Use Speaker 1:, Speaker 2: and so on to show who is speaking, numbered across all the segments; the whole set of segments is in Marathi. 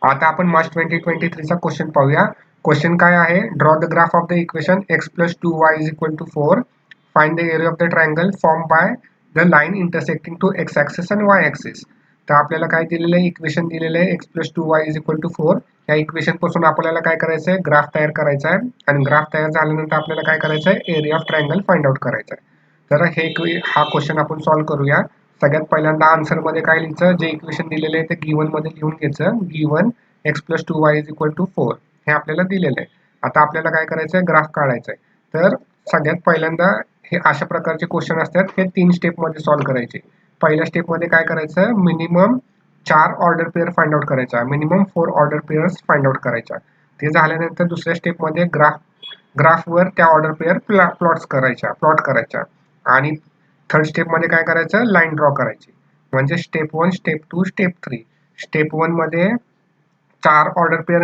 Speaker 1: आता आपण मार्च 2023चा क्वेश्चन पाहूया. क्वेश्चन काय आहे? Draw the graph of the equation x + 2y = 4. Find the area of the triangle form by the line intersecting to x axis आणि y ॲक्सिस. तर आपल्याला काय दिलेलं आहे? इक्वेशन दिलेलं आहे x + 2y = 4. या इक्वेशन पासून आपल्याला काय करायचं आहे? ग्राफ तयार करायचा आहे आणि ग्राफ तयार झाल्यानंतर आपल्याला काय करायचं आहे? Area of triangle find out करायचा आहे. तर हा क्वेश्चन आपण सॉल्व्ह करूया. सगळ्यात पहिल्यांदा आन्सर मध्ये काय लिहायचं? जे इक्वेशन दिलेले आहे ते गिवन मध्ये लिहून घ्यायचं. गिवन x + 2y = 4 हे आपल्याला दिलेलं आहे. आता आपल्याला काय करायचं आहे? ग्राफ काढायचा आहे. तर सगळ्यात पहिल्यांदा हे अशा प्रकारचे क्वेश्चन असतात हे 3 स्टेप मध्ये सॉल्व्ह करायचे. पहिल्या स्टेप मध्ये काय करायचं? Minimum 4 order pair find out करायचा, minimum 4 order pairs find out करायचा. ते झाल्यानंतर दुसऱ्या स्टेप मध्ये ग्राफवर त्या ऑर्डर पेअर प्लॉट करायच्या आणि थर्ड स्टेप मध्ये काय करायचं? लाईन ड्रॉ करायची. म्हणजे स्टेप 1, स्टेप 2, स्टेप 3. स्टेप 1 मध्ये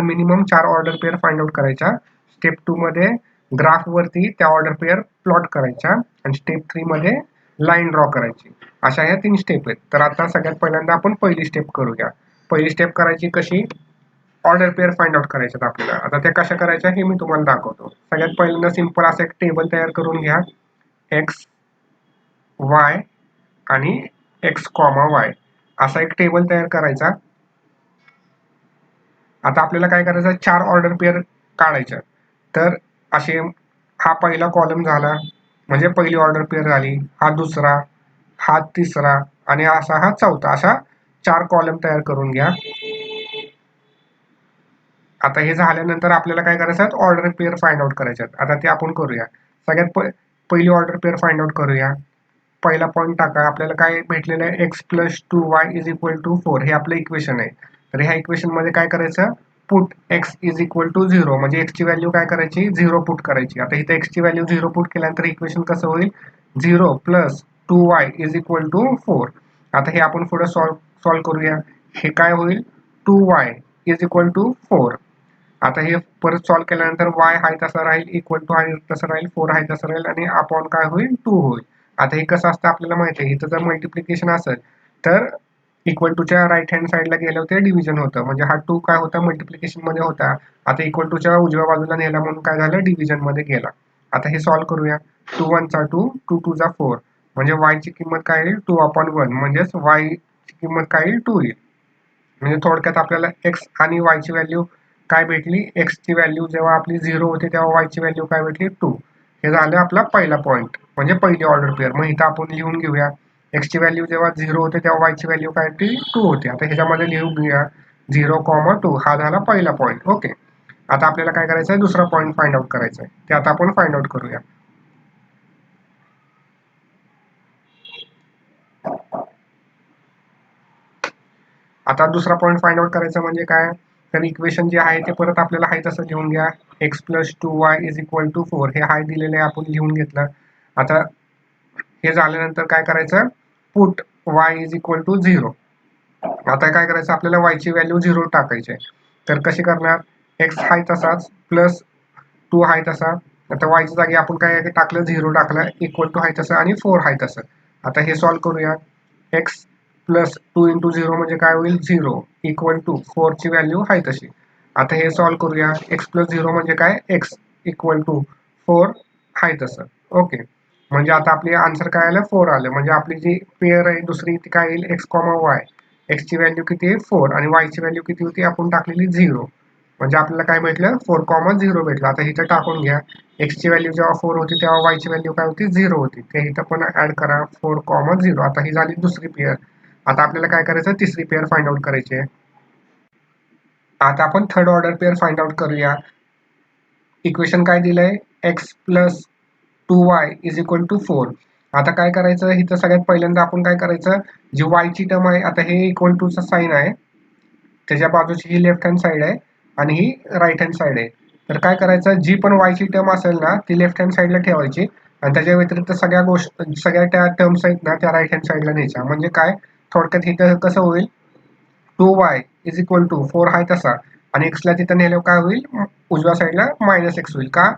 Speaker 1: minimum 4 order pair find out करायच्या. स्टेप 2 मध्ये ग्राफ वरती त्या ऑर्डर पेअर प्लॉट करायच्या आणि स्टेप 3 मध्ये लाईन ड्रॉ करायची. अशा ह्या 3 स्टेप आहेत. तर आता सगळ्यात पहिल्यांदा आपण पहिली स्टेप करूया. पहिली स्टेप करायची कशी? ऑर्डर पेअर फाइंड आउट करायच्यात आपल्याला. आता त्या कशा करायच्या हे मी तुम्हाला दाखवतो. सगळ्यात पहिल्यांदा सिंपल असं एक टेबल तयार करून घ्या. x, y आणि x, y असा एक टेबल तयार करायचा. आता आपल्याला काय करायचं? 4 ऑर्डर पेअर काढायच्या. तर असे हा पहिला कॉलम झाला म्हणजे पहिली ऑर्डर पेअर झाली, हा दुसरा, हा तिसरा आणि असा हा चौथा. अशा 4 कॉलम तयार करून घ्या. आता हे झाल्यानंतर आपल्याला काय करायचं? ऑर्डर पेअर फाइंड आउट करायच्यात. आता ते आपण करूया. सगळ्यात पहिली ऑर्डर पेअर फाइंड आउट करूया. पहिला पॉईंट टाका. आपल्याला काय भेटलेलं आहे? x + 2y = 4 हे आपलं इक्वेशन आहे. तर ह्या इक्वेशन मध्ये काय करायचं? पुट x = 0 म्हणजे x ची व्हॅल्यू काय करायची? 0 पुट करायची. आता इथे x ची व्हॅल्यू 0 पुट केल्यानंतर इक्वेशन कसं होईल? 0 + 2y = 4. आता हे आपण पुढे सॉल्व्ह करूया. हे काय होईल? 2y = 4. आता हे परत सॉल्व्ह केल्यानंतर y आहे तसा राहील, इक्वल टू आहे तसं राहील, 4 आहे तसं राहील आणि अपॉन काय होईल? 2 होईल. आता हे कसं असतं आपल्याला माहिती आहे. इथं जर मल्टिप्लिकेशन असेल तर इक्वल टूच्या राईट हँड साईडला गेलं ते डिव्हिजन होतं. म्हणजे हा 2 काय होता? मल्टिप्लिकेशन मध्ये होता. आता इक्वल टूच्या उजव्या बाजूला नेला म्हणून काय झालं? डिव्हिजन मध्ये गेला. आता हे सॉल्व्ह करूया. 2 1 चा 2, 2 2 चा 4 म्हणजे y ची किंमत काय येईल? 2/1 म्हणजेच y ची किंमत काय येईल? 2 येईल. म्हणजे थोडक्यात आपल्याला x आणि y ची व्हॅल्यू काय भेटली? x ची व्हॅल्यू जेव्हा आपली 0 होती तेव्हा y ची व्हॅल्यू काय भेटली? 2. हे झालं आपला पहिला पॉईंट म्हणजे पहिली ऑर्डर पेअर. मग इथं आपण लिहून घेऊया. x ची व्हॅल्यू जेव्हा 0 होते तेव्हा y ची व्हॅल्यू काय होती? 2 होती. आता ह्याच्यामध्ये लिहून घेऊया 0,2 हा झाला पहिला पॉईंट. ओके. आता आपल्याला काय करायचं आहे? दुसरा पॉईंट फाइंड आउट करायचा आहे. ते आता आपण फाइंड आउट करूया. आता दुसरा पॉईंट फाइंड आउट करायचा म्हणजे काय? तर इक्वेशन जे आहे ते परत आपल्याला आहे तसं लिहून घ्या. x + 2y = 4 हे आहे दिलेलं आहे, आपण लिहून घेतलं. आता हे झाल्यानंतर काय करायचं? Put y = 0. आता काय करायचं? आपल्याला y ची व्हॅल्यू 0 टाकायची आहे. तर कशी करणार? x आहे तसाच प्लस 2 आहे तसा. आता y च्या जागी आपण काय टाकलं? 0 टाकलं, इक्वल टू आहे तसं आणि 4 आहे तसं. आता हे सॉल्व्ह करूया. x + 2 × 0 म्हणजे काय होईल? 0 इक्वल टू 4 ची व्हॅल्यू आहे तशी. आता हे सॉल्व्ह करूया. x + 0 म्हणजे काय? x इक्वल टू 4 आहे तसं. ओके. म्हणजे आता आपली आन्सर काय आलं? 4 आलं. म्हणजे आपली जी पेअर आहे दुसरी ती काय येईल? x, y. x ची व्हॅल्यू किती आहे? 4 आणि y ची व्हॅल्यू किती होती? आपण टाकलेली 0. म्हणजे आपल्याला काय भेटलं? 4,0 भेटलं. आता इथं टाकून घ्या. x ची व्हॅल्यू जेव्हा 4 होती तेव्हा y ची व्हॅल्यू काय होती? 0 होती. ते इथं पण ऍड करा 4,0. आता ही झाली दुसरी पेअर. आता आपल्याला काय करायचं? तिसरी पेअर फाइंड आउट करायची आहे. आता आपण third order pair find out करूया. इक्वेशन काय दिलंय? x + 2y = 4. आता काय करायचं? इथं सगळ्यात पहिल्यांदा आपण काय करायचं? जी y ची टर्म आहे, आता हे इक्वल टूचं साइन आहे. त्याच्या बाजूची ही लेफ्ट हँड साइड आहे आणि ही राईट हँड साइड आहे. तर काय करायचं? जी पण y ची टर्म असेल ना ती लेफ्ट हँड साइडला ठेवायची आणि त्याच्या व्यतिरिक्त सगळ्या त्या टर्म्स आहेत ना त्या राईट हँड साइडला न्यायच्या. म्हणजे काय? थोडक्यात इथं कसं होईल? 2y = 4 आहे तसा आणि x ला तिथं नेल्यावर काय होईल? उजव्या साईडला -x होईल. का?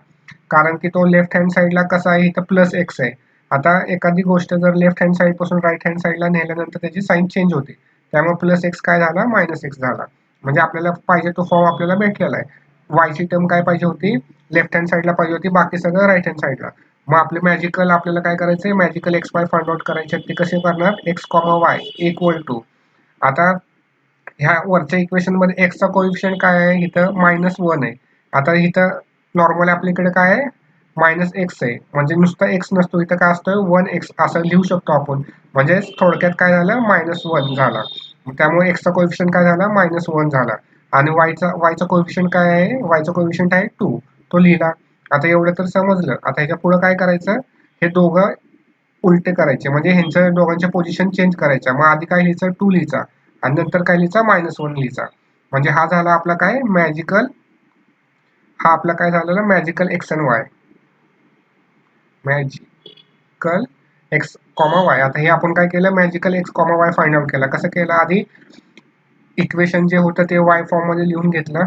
Speaker 1: कारण की तो लेफ्ट हँड साईडला कसा आहे? इथं +x आहे. आता एखादी गोष्ट जर लेफ्ट हँड साईड पासून राईट हँड साईडला नेल्यानंतर त्याची साईन चेंज होते. त्यामुळे +x काय झाला? -x झाला. म्हणजे आपल्याला पाहिजे तो फॉर्म आपल्याला भेटलेला आहे. वायची टर्म काय पाहिजे होती, लेफ्ट हँड साईडला पाहिजे होती, बाकी सगळं राईट हँड साईडला. मग आपले मॅजिकल आपल्याला काय करायचंय, magical x y find out करायचे. ते कसे करणार, x comma y equal to, आता ह्या वरच्या इक्वेशन मध्ये एक्सचा कोइफिशियंट काय आहे, इथं -1 आहे. आता इथं नॉर्मल आपल्याकडे काय आहे, -x आहे, म्हणजे नुसता एक्स नसतो, इथं काय असतं 1x असं लिहू शकतो आपण. म्हणजे थोडक्यात काय झालं, -1 झाला. त्यामुळे एक्सचा कोइफिशियंट काय झाला, -1 झाला. आणि वायचा कोइफिशियंट काय आहे, वायचा कोइफिशियंट आहे 2, तो लिहिला. आता एवढं तर समजलं. आता ह्याच्या पुढे काय करायचं, हे दोघं उलटे करायचे, म्हणजे ह्यांच्या दोघांच्या पोझिशन चेंज करायच्या. मग आधी काय लिहायचं, 2 लिहायचा आणि नंतर काय लिहायचा, -1 लिहायचा. म्हणजे हा झाला आपला काय मॅजिकल, हा आपला काय झालेला मॅजिकल एक्स आणि Y, magical x comma Y. आता हे आपण काय केलं, magical x comma Y find out केला. कसं केलं, आधी इक्वेशन जे होतं ते वाय फॉर्म मध्ये लिहून घेतलं,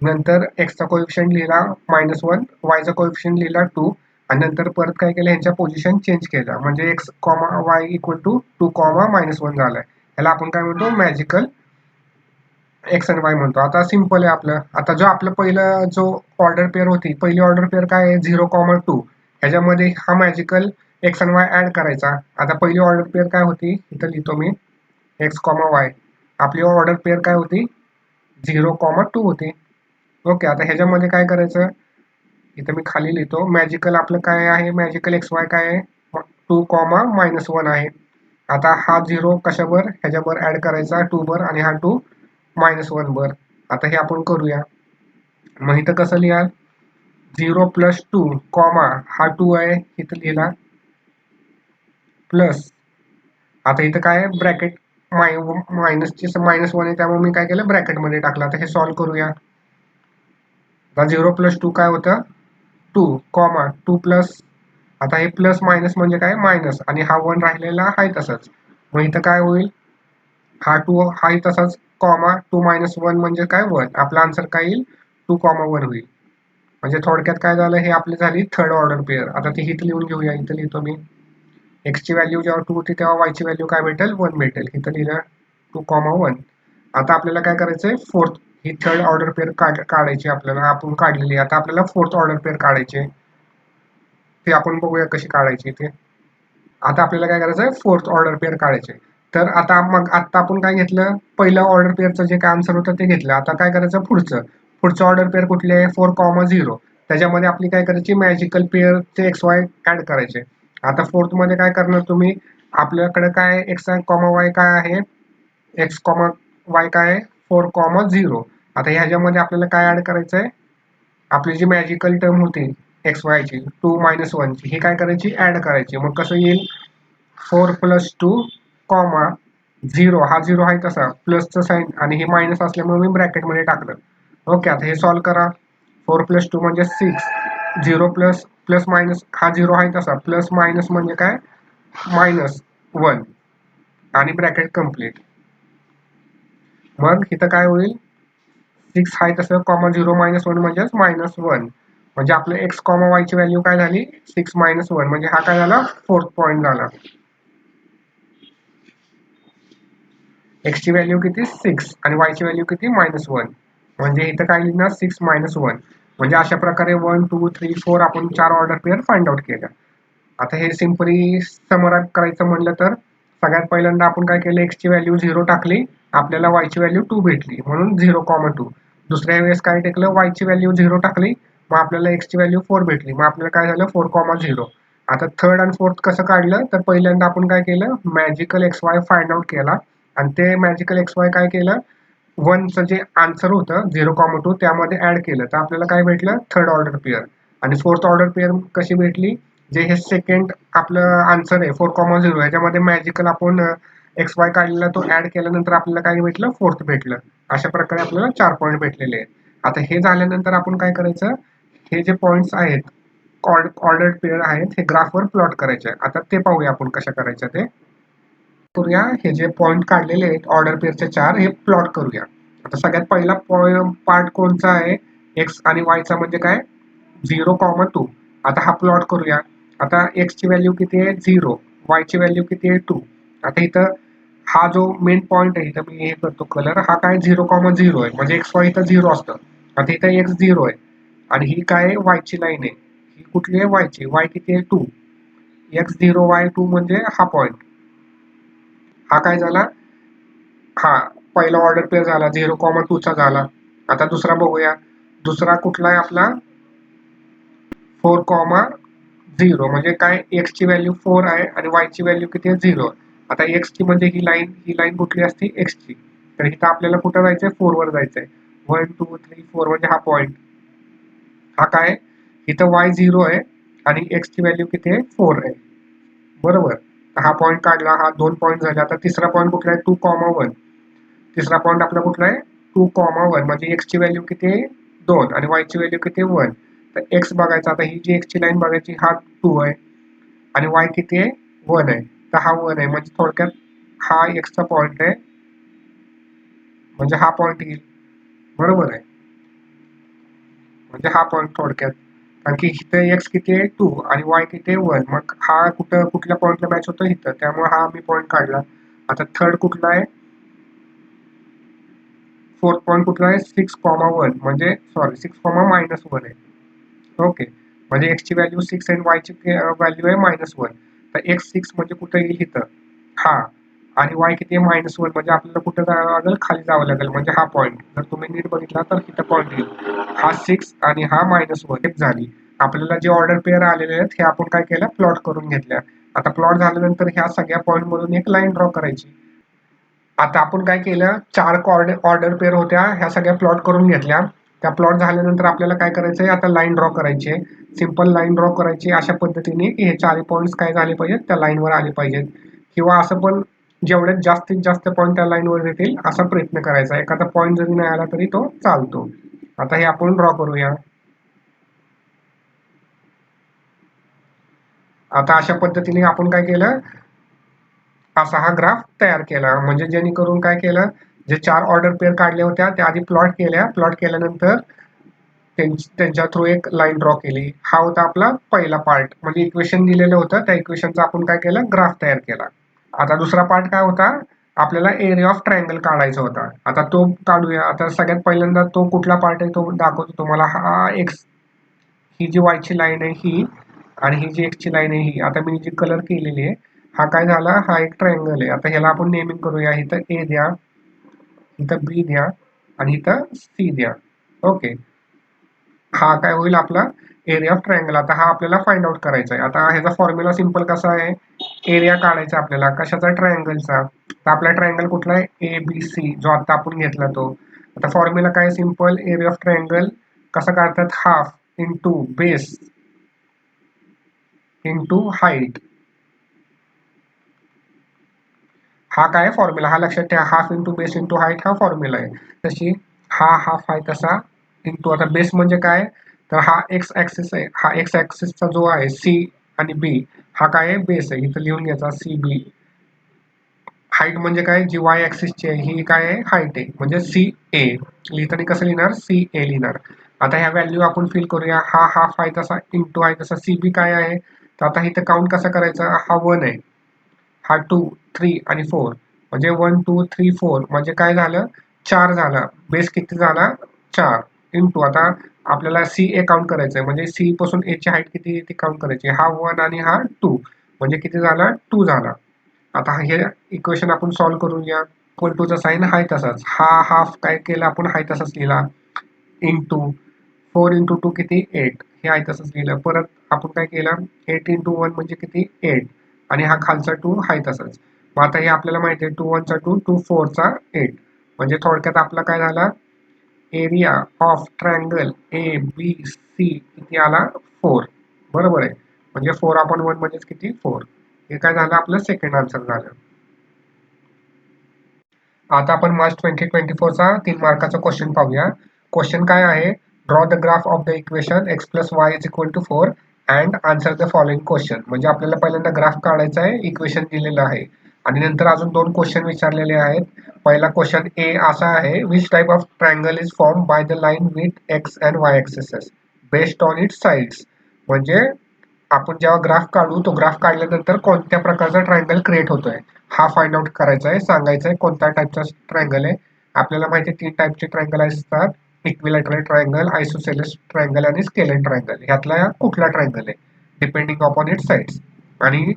Speaker 1: नंतर एक्सचा कोइफिशियंट लिहिला -1, वायचा कोइफिशियंट लिहिला 2, आणि नंतर परत काय केलं, ह्यांच्या पोझिशन चेंज केलं, म्हणजे x comma y equal to 2 comma -1 झालाय. ह्याला आपण काय म्हणतो, मॅजिकल एक्स आणि वाय म्हणतो. आता सिंपल आहे आपलं. आता जो आपलं पहिलं जो ऑर्डर पेअर होती, पहिली ऑर्डर पेअर काय आहे, 0,2, ह्याच्यामध्ये हा मॅजिकल एक्स आणि वाय ऍड करायचा. आता पहिली ऑर्डर पेअर काय होती, इथं लिहितो मी, एक्स कॉमा वाय. आपली ऑर्डर पेअर काय होती, 0,2 होती. ओके. आता ह्याच्यामध्ये काय करायचं, इथं मी खाली लिहितो, मॅजिकल आपलं काय आहे, मॅजिकल एक्स वाय काय आहे, 2 कॉमा -1 आहे. आता हा 0 कशावर, ह्याच्यावर ऍड करायचा 2 वर, आणि हा 2 -1 वर. आता हे आपण करूया. मग इथं कसं लिहा, 0 + 2 कॉमा, हा 2 आहे इथं लिहिला, प्लस, आता इथं काय ब्रॅकेट मायनसची -1 आहे, त्यामुळे मी काय केलं, ब्रॅकेटमध्ये टाकलं. आता हे सॉल्व्ह करूया. आता 0 + 2 काय होतं, 2 कॉमा 2 प्लस, आता हे प्लस मायनस म्हणजे काय, मायनस, आणि हा 1 राहिलेला आहे तसंच. मग इथं काय होईल, हा 2 हाही तसाच, कॉमा 2 - 1 म्हणजे काय, 1. आपला आन्सर काय येईल, 2, 1 होईल. म्हणजे थोडक्यात काय झालं, हे आपली झाली थर्ड ऑर्डर पेअर. आता ती इथं लिहून घेऊया. इथं लिहितो मी, एक्सची व्हॅल्यू जेव्हा 2 होती तेव्हा वायची व्हॅल्यू काय भेटेल, 1 भेटेल. इथं लिहिलं 2, 1. आता आपल्याला काय करायचंय, फोर्थ, ही थर्ड ऑर्डर पेअर काढायची आपल्याला, आपण काढलेली. आता आपल्याला फोर्थ ऑर्डर पेअर काढायची, ते आपण बघूया कशी काढायची ते. आता आपल्याला काय करायचं आहे, फोर्थ ऑर्डर पेअर काढायचे. तर आता मग आता आपण काय घेतलं, पहिलं ऑर्डर पेअरचं जे काय आन्सर होतं ते घेतलं. आता काय करायचं, पुढचं ऑर्डर पेअर कुठले आहे, 4,0. त्याच्यामध्ये आपली काय करायची, मॅजिकल पेअरचे एक्स वाय ऍड करायचे. आता फोर्थ मध्ये काय करणार तुम्ही, आपल्याकडे काय एक्स कॉमा वाय काय आहे, एक्स कॉमा वाय काय आहे, 4,0. आता ह्याच्यामध्ये आपल्याला काय ऍड करायचं आहे, आपली जी मॅजिकल टर्म होती एक्स वायची 2 - 1 ची, ही काय करायची, ऍड करायची. मग कसं येईल, 4 + 2 कॉमा 0, हा 0 आहे तसा, प्लसचं साईन, आणि हे मायनस असल्यामुळे मी ब्रॅकेटमध्ये टाकलं. ओके. आता हे सॉल्व्ह करा. 4 + 2 म्हणजे 6, 0 प्लस प्लस मायनस, हा 0 आहे तसा, प्लस मायनस म्हणजे काय, -1, आणि ब्रॅकेट कम्प्लीट. मग इथं काय होईल, 6 आहे तसं, कॉमा 0 - 1 म्हणजेच -1. म्हणजे आपलं एक्स कॉमा वायची व्हॅल्यू काय झाली, 6 - 1, म्हणजे हा काय झाला, फोर्थ पॉईंट झाला. एक्सची व्हॅल्यू किती, 6, आणि वायची व्हॅल्यू किती, -1. म्हणजे इथं काय लिहिणार, 6 - 1. म्हणजे अशा प्रकारे 1, 2, 3, 4 आपण 4 ऑर्डर पेअर फाइंड आउट केल्या. आता हे सिम्पली समराइज करायचं म्हणलं तर, सगळ्यात पहिल्यांदा आपण काय केलं, एक्सची व्हॅल्यू 0 टाकली, आपल्याला वायची व्हॅल्यू 2 भेटली, म्हणून 0,2. दुसऱ्या वेळेस काय टाकलं, वायची व्हॅल्यू 0 टाकली, मग आपल्याला एक्सची व्हॅल्यू 4 भेटली, मग आपल्याला काय झालं, 4,0. आता थर्ड आणि फोर्थ कसं काढलं, तर पहिल्यांदा आपण काय केलं, magical x y find out केला, आणि ते मॅजिकल एक्स वाय काय केलं, 1चं जे आन्सर होतं 0,2 त्यामध्ये ऍड केलं, तर आपल्याला काय भेटलं, थर्ड ऑर्डर पेअर. आणि फोर्थ ऑर्डर पेअर कशी भेटली, जे हे सेकंड आपलं आन्सर आहे 4,0, ह्याच्यामध्ये मॅजिकल आपण एक्स वाय काढलेला तो ऍड केल्यानंतर आपल्याला काय भेटलं, फोर्थ भेटलं. अशा प्रकारे आपल्याला 4 पॉईंट भेटलेले आहेत. आता हे झाल्यानंतर आपण काय करायचं, हे जे पॉईंट्स आहेत, ऑर्डर पेअर आहेत, हे ग्राफवर प्लॉट करायचे. आता ते पाहूया आपण कशा करायचं ते करूया. हे जे पॉईंट काढलेले आहेत ऑर्डर पेअरचे 4, हे प्लॉट करूया. आता सगळ्यात पहिला पार्ट कोणचा आहे, एक्स आणि वायचा, म्हणजे काय, 0,2. आता हा प्लॉट करूया. आता एक्सची व्हॅल्यू किती आहे, 0, वायची व्हॅल्यू किती आहे, 2. आता इथं हा जो मेन पॉईंट आहे इथं मी हे करतो कलर, हा काय 0,0 आहे म्हणजे एक्स वाय इथं 0 असतं. आता इथं एक्स 0 आहे आणि ही काय वायची लाईन आहे, ही कुठली आहे वायची, वाय किती आहे 2, x0 y2 म्हणजे हा पॉईंट. हा काय झाला, हा पहिला ऑर्डर पेअर झाला 0,2 चा झाला. आता दुसरा बघूया, दुसरा कुठला आहे आपला 4,0 म्हणजे काय, x ची व्हॅल्यू 4 आहे आणि y ची व्हॅल्यू किती आहे 0. आता x ची म्हणजे ही लाईन कुठली असते x ची, तर इथं आपल्याला कुठं जायचंय 4 वर जायचंय, 1 2 3 4 म्हणजे हा पॉईंट. हा काय, इथं y 0 आहे आणि x ची व्हॅल्यू किती आहे 4 आहे, बरोबर. हा पॉईंट काढला, हा 2 पॉईंट झाले. आता तिसरा पॉईंट कुठला आहे 2,1, तिसरा पॉईंट आपला कुठला आहे 2,1 म्हणजे x ची व्हॅल्यू किती आहे 2 आणि y ची व्हॅल्यू किती आहे 1. तर x बघायचा, आता ही जी x ची लाईन बघायची, हा 2 आहे आणि y किती आहे 1 आहे, तर हा 1 आहे म्हणजे थोडक्यात हा x चा पॉईंट आहे, म्हणजे हा पॉईंट येईल, बरोबर आहे. म्हणजे हा पॉईंट थोडक्यात, कारण की इथं x किती आहे 2 आणि y किती आहे 1, मग हा कुठल्या पॉईंटला मॅच होतो इथं, त्यामुळे हा मी पॉईंट काढला. आता थर्ड कुठला आहे, फोर्थ पॉईंट कुठला आहे 6,1 म्हणजे सॉरी 6,-1 आहे. ओके, म्हणजे x ची व्हॅल्यू 6 आणि y ची व्हॅल्यू आहे -1. तर x 6 म्हणजे कुठं येईल इथं, हा, आणि y किती आहे -1 म्हणजे आपल्याला कुठं जावं लागेल, खाली जावं लागेल, म्हणजे हा पॉईंट जर तुम्ही नीट बघितला तर इथं पॉईंट येईल, हा 6 आणि हा -1 झाली. आपल्याला जे ऑर्डर पेअर आलेले आहेत हे आपण काय केलं, प्लॉट करून घेतल्या. आता प्लॉट झाल्यानंतर ह्या सगळ्या पॉईंट मधून एक लाईन ड्रॉ करायची. आता आपण काय केलं, 4 ऑर्डर पेअर होत्या, ह्या सगळ्या प्लॉट करून घेतल्या. त्या प्लॉट झाल्यानंतर आपल्याला काय करायचंय, आता लाईन ड्रॉ करायची आहे, सिंपल लाईन ड्रॉ करायची अशा पद्धतीने की हे 4 पॉईंट्स काय झाले पाहिजेत, त्या लाईनवर आले पाहिजेत, किंवा असं पण जेवढे जास्तीत जास्त पॉईंट त्या लाईनवर येतील असा प्रयत्न करायचा. एखादा पॉईंट जरी नाही आला तरी तो चालतो. आता हे आपण ड्रॉ करूया. आता अशा पद्धतीने आपण काय केलं, असा हा ग्राफ तयार केला, म्हणजे जेणेकरून काय केलं, जे 4 ऑर्डर पेअर काढल्या होत्या त्या आधी प्लॉट केल्या, प्लॉट केल्यानंतर त्यांच्या थ्रू एक लाईन ड्रॉ केली. हा होता आपला पहिला पार्ट, म्हणजे इक्वेशन दिलेलं होतं, त्या इक्वेशनचा आपण काय केलं, ग्राफ तयार केला. आता दुसरा पार्ट काय होता, आपल्याला एरिया ऑफ ट्रायंगल काढायचा होता. आता तो काढूया. आता सगळ्यात पहिल्यांदा तो कुठला पार्ट आहे तो दाखवतो तुम्हाला. हा एक्स, ही जी वायची लाईन आहे ही, आणि ही जी एक्सची लाईन आहे ही, आता मी जी कलर केलेली आहे, हा काय झाला, हा एक ट्रायंगल आहे. आता ह्याला आपण नेमिंग करूया, इथं ए द्या, इथं बी द्या आणि इथं सी द्या. ओके, हा काय होईल आपला एरिया ऑफ ट्रायंगल. आता हा आपल्याला फाइंड आउट करायचा आहे. आता ह्याचा फॉर्म्युला सिंपल कसा आहे, एरिया काढायचा आपल्याला कशाचा, ट्रायंगलचा. तर आपला ट्रायंगल कुठला आहे, ए बी सी, जो आता आपण घेतला तो. आता फॉर्म्युला काय सिंपल, एरिया ऑफ ट्रायंगल कसा काढतात, half into base into height. हा काय फॉर्म्युला, हा लक्षात ठेवा, half into base into height हा फॉर्म्युला आहे. तशी हा हाफ आहे तसा इंटू, आता बेस म्हणजे काय, तर हा एक्स ऍक्सिस आहे, हा एक्स ऍक्सिसचा जो आहे सी आणि बी, हा काय आहे बेस आहे, इथं लिहून घ्यायचा सी बी. हाईट म्हणजे काय, जी वाय ऍक्सिसची आहे ही काय आहे, हाईट आहे, म्हणजे सी ए. लिहिताना कसं लिहिणार, सी ए लिहिणार. आता ह्या व्हॅल्यू आपण फिल करूया, हा हाफ आहे तसा इंटू आहे तसा, सी बी काय आहे, तर आता इथं काउंट कसं करायचं, हा 1 आहे, हा 2 3 आणि 4, म्हणजे 1 2 3 4 म्हणजे काय झालं, 4 झाला. बेस किती झाला, 4 इंटू, आता आपल्याला सी ए काउंट करायचं आहे, म्हणजे सी पासून ए ची हाईट किती ती काउंट करायची, हा 1 आणि हा 2 म्हणजे किती झाला, 2 झाला. आता हे इक्वेशन आपण सॉल्व्ह करूया. इक्वल टूचा साईन हाय तसाच, हा हाफ काय केला आपण हाय तसाच लिहिला, इंटू 4 इंटू 2 किती 8, हे आहे तसंच लिहिलं. परत आपण काय केलं, 8 इंटू 1 म्हणजे किती 8 आणि हा खालचा 2 हाय तसाच. मग आता हे आपल्याला माहिती आहे 2 1 चा 2 2 4 चा 8, म्हणजे थोडक्यात आपला काय झाला, area of triangle A B C किती आला 4, बरोबर आहे. म्हणजे 4 अपॉन 1 म्हणजे किती 4. हे काय झालं, आपलं सेकंड आन्सर झालं. आता आपण मार्च 2024 चा 3 मार्काचा क्वेश्चन पाहूया. क्वेश्चन काय आहे, draw the graph of the equation x plus y is equal to 4 and answer the following question. म्हणजे आपल्याला पहिल्यांदा ग्राफ काढायचा आहे, इक्वेशन दिलेलं आहे आणि नंतर अजून 2 क्वेश्चन विचारलेले आहेत. पहिला क्वेश्चन ए असा आहे, which type of triangle is form by the line with X and Y axes based on its sides. म्हणजे आपण जेव्हा ग्राफ काढू, तो ग्राफ काढल्यानंतर कोणत्या प्रकारचा ट्रायंगल क्रिएट होतोय हा फाइंड आउट करायचा आहे, सांगायचं आहे कोणत्या टाईपचा ट्रायंगल आहे. आपल्याला माहिती आहे 3 टाईपचे ट्रायंगल असतात, इक्विलॅटरल ट्रायंगल, आयसोसेलेस ट्रायंगल आणि स्केलेन ट्रायंगल. ह्यातला कुठला ट्रायंगल आहे डिपेंडिंग अपॉन इट्स साइड्स. आणि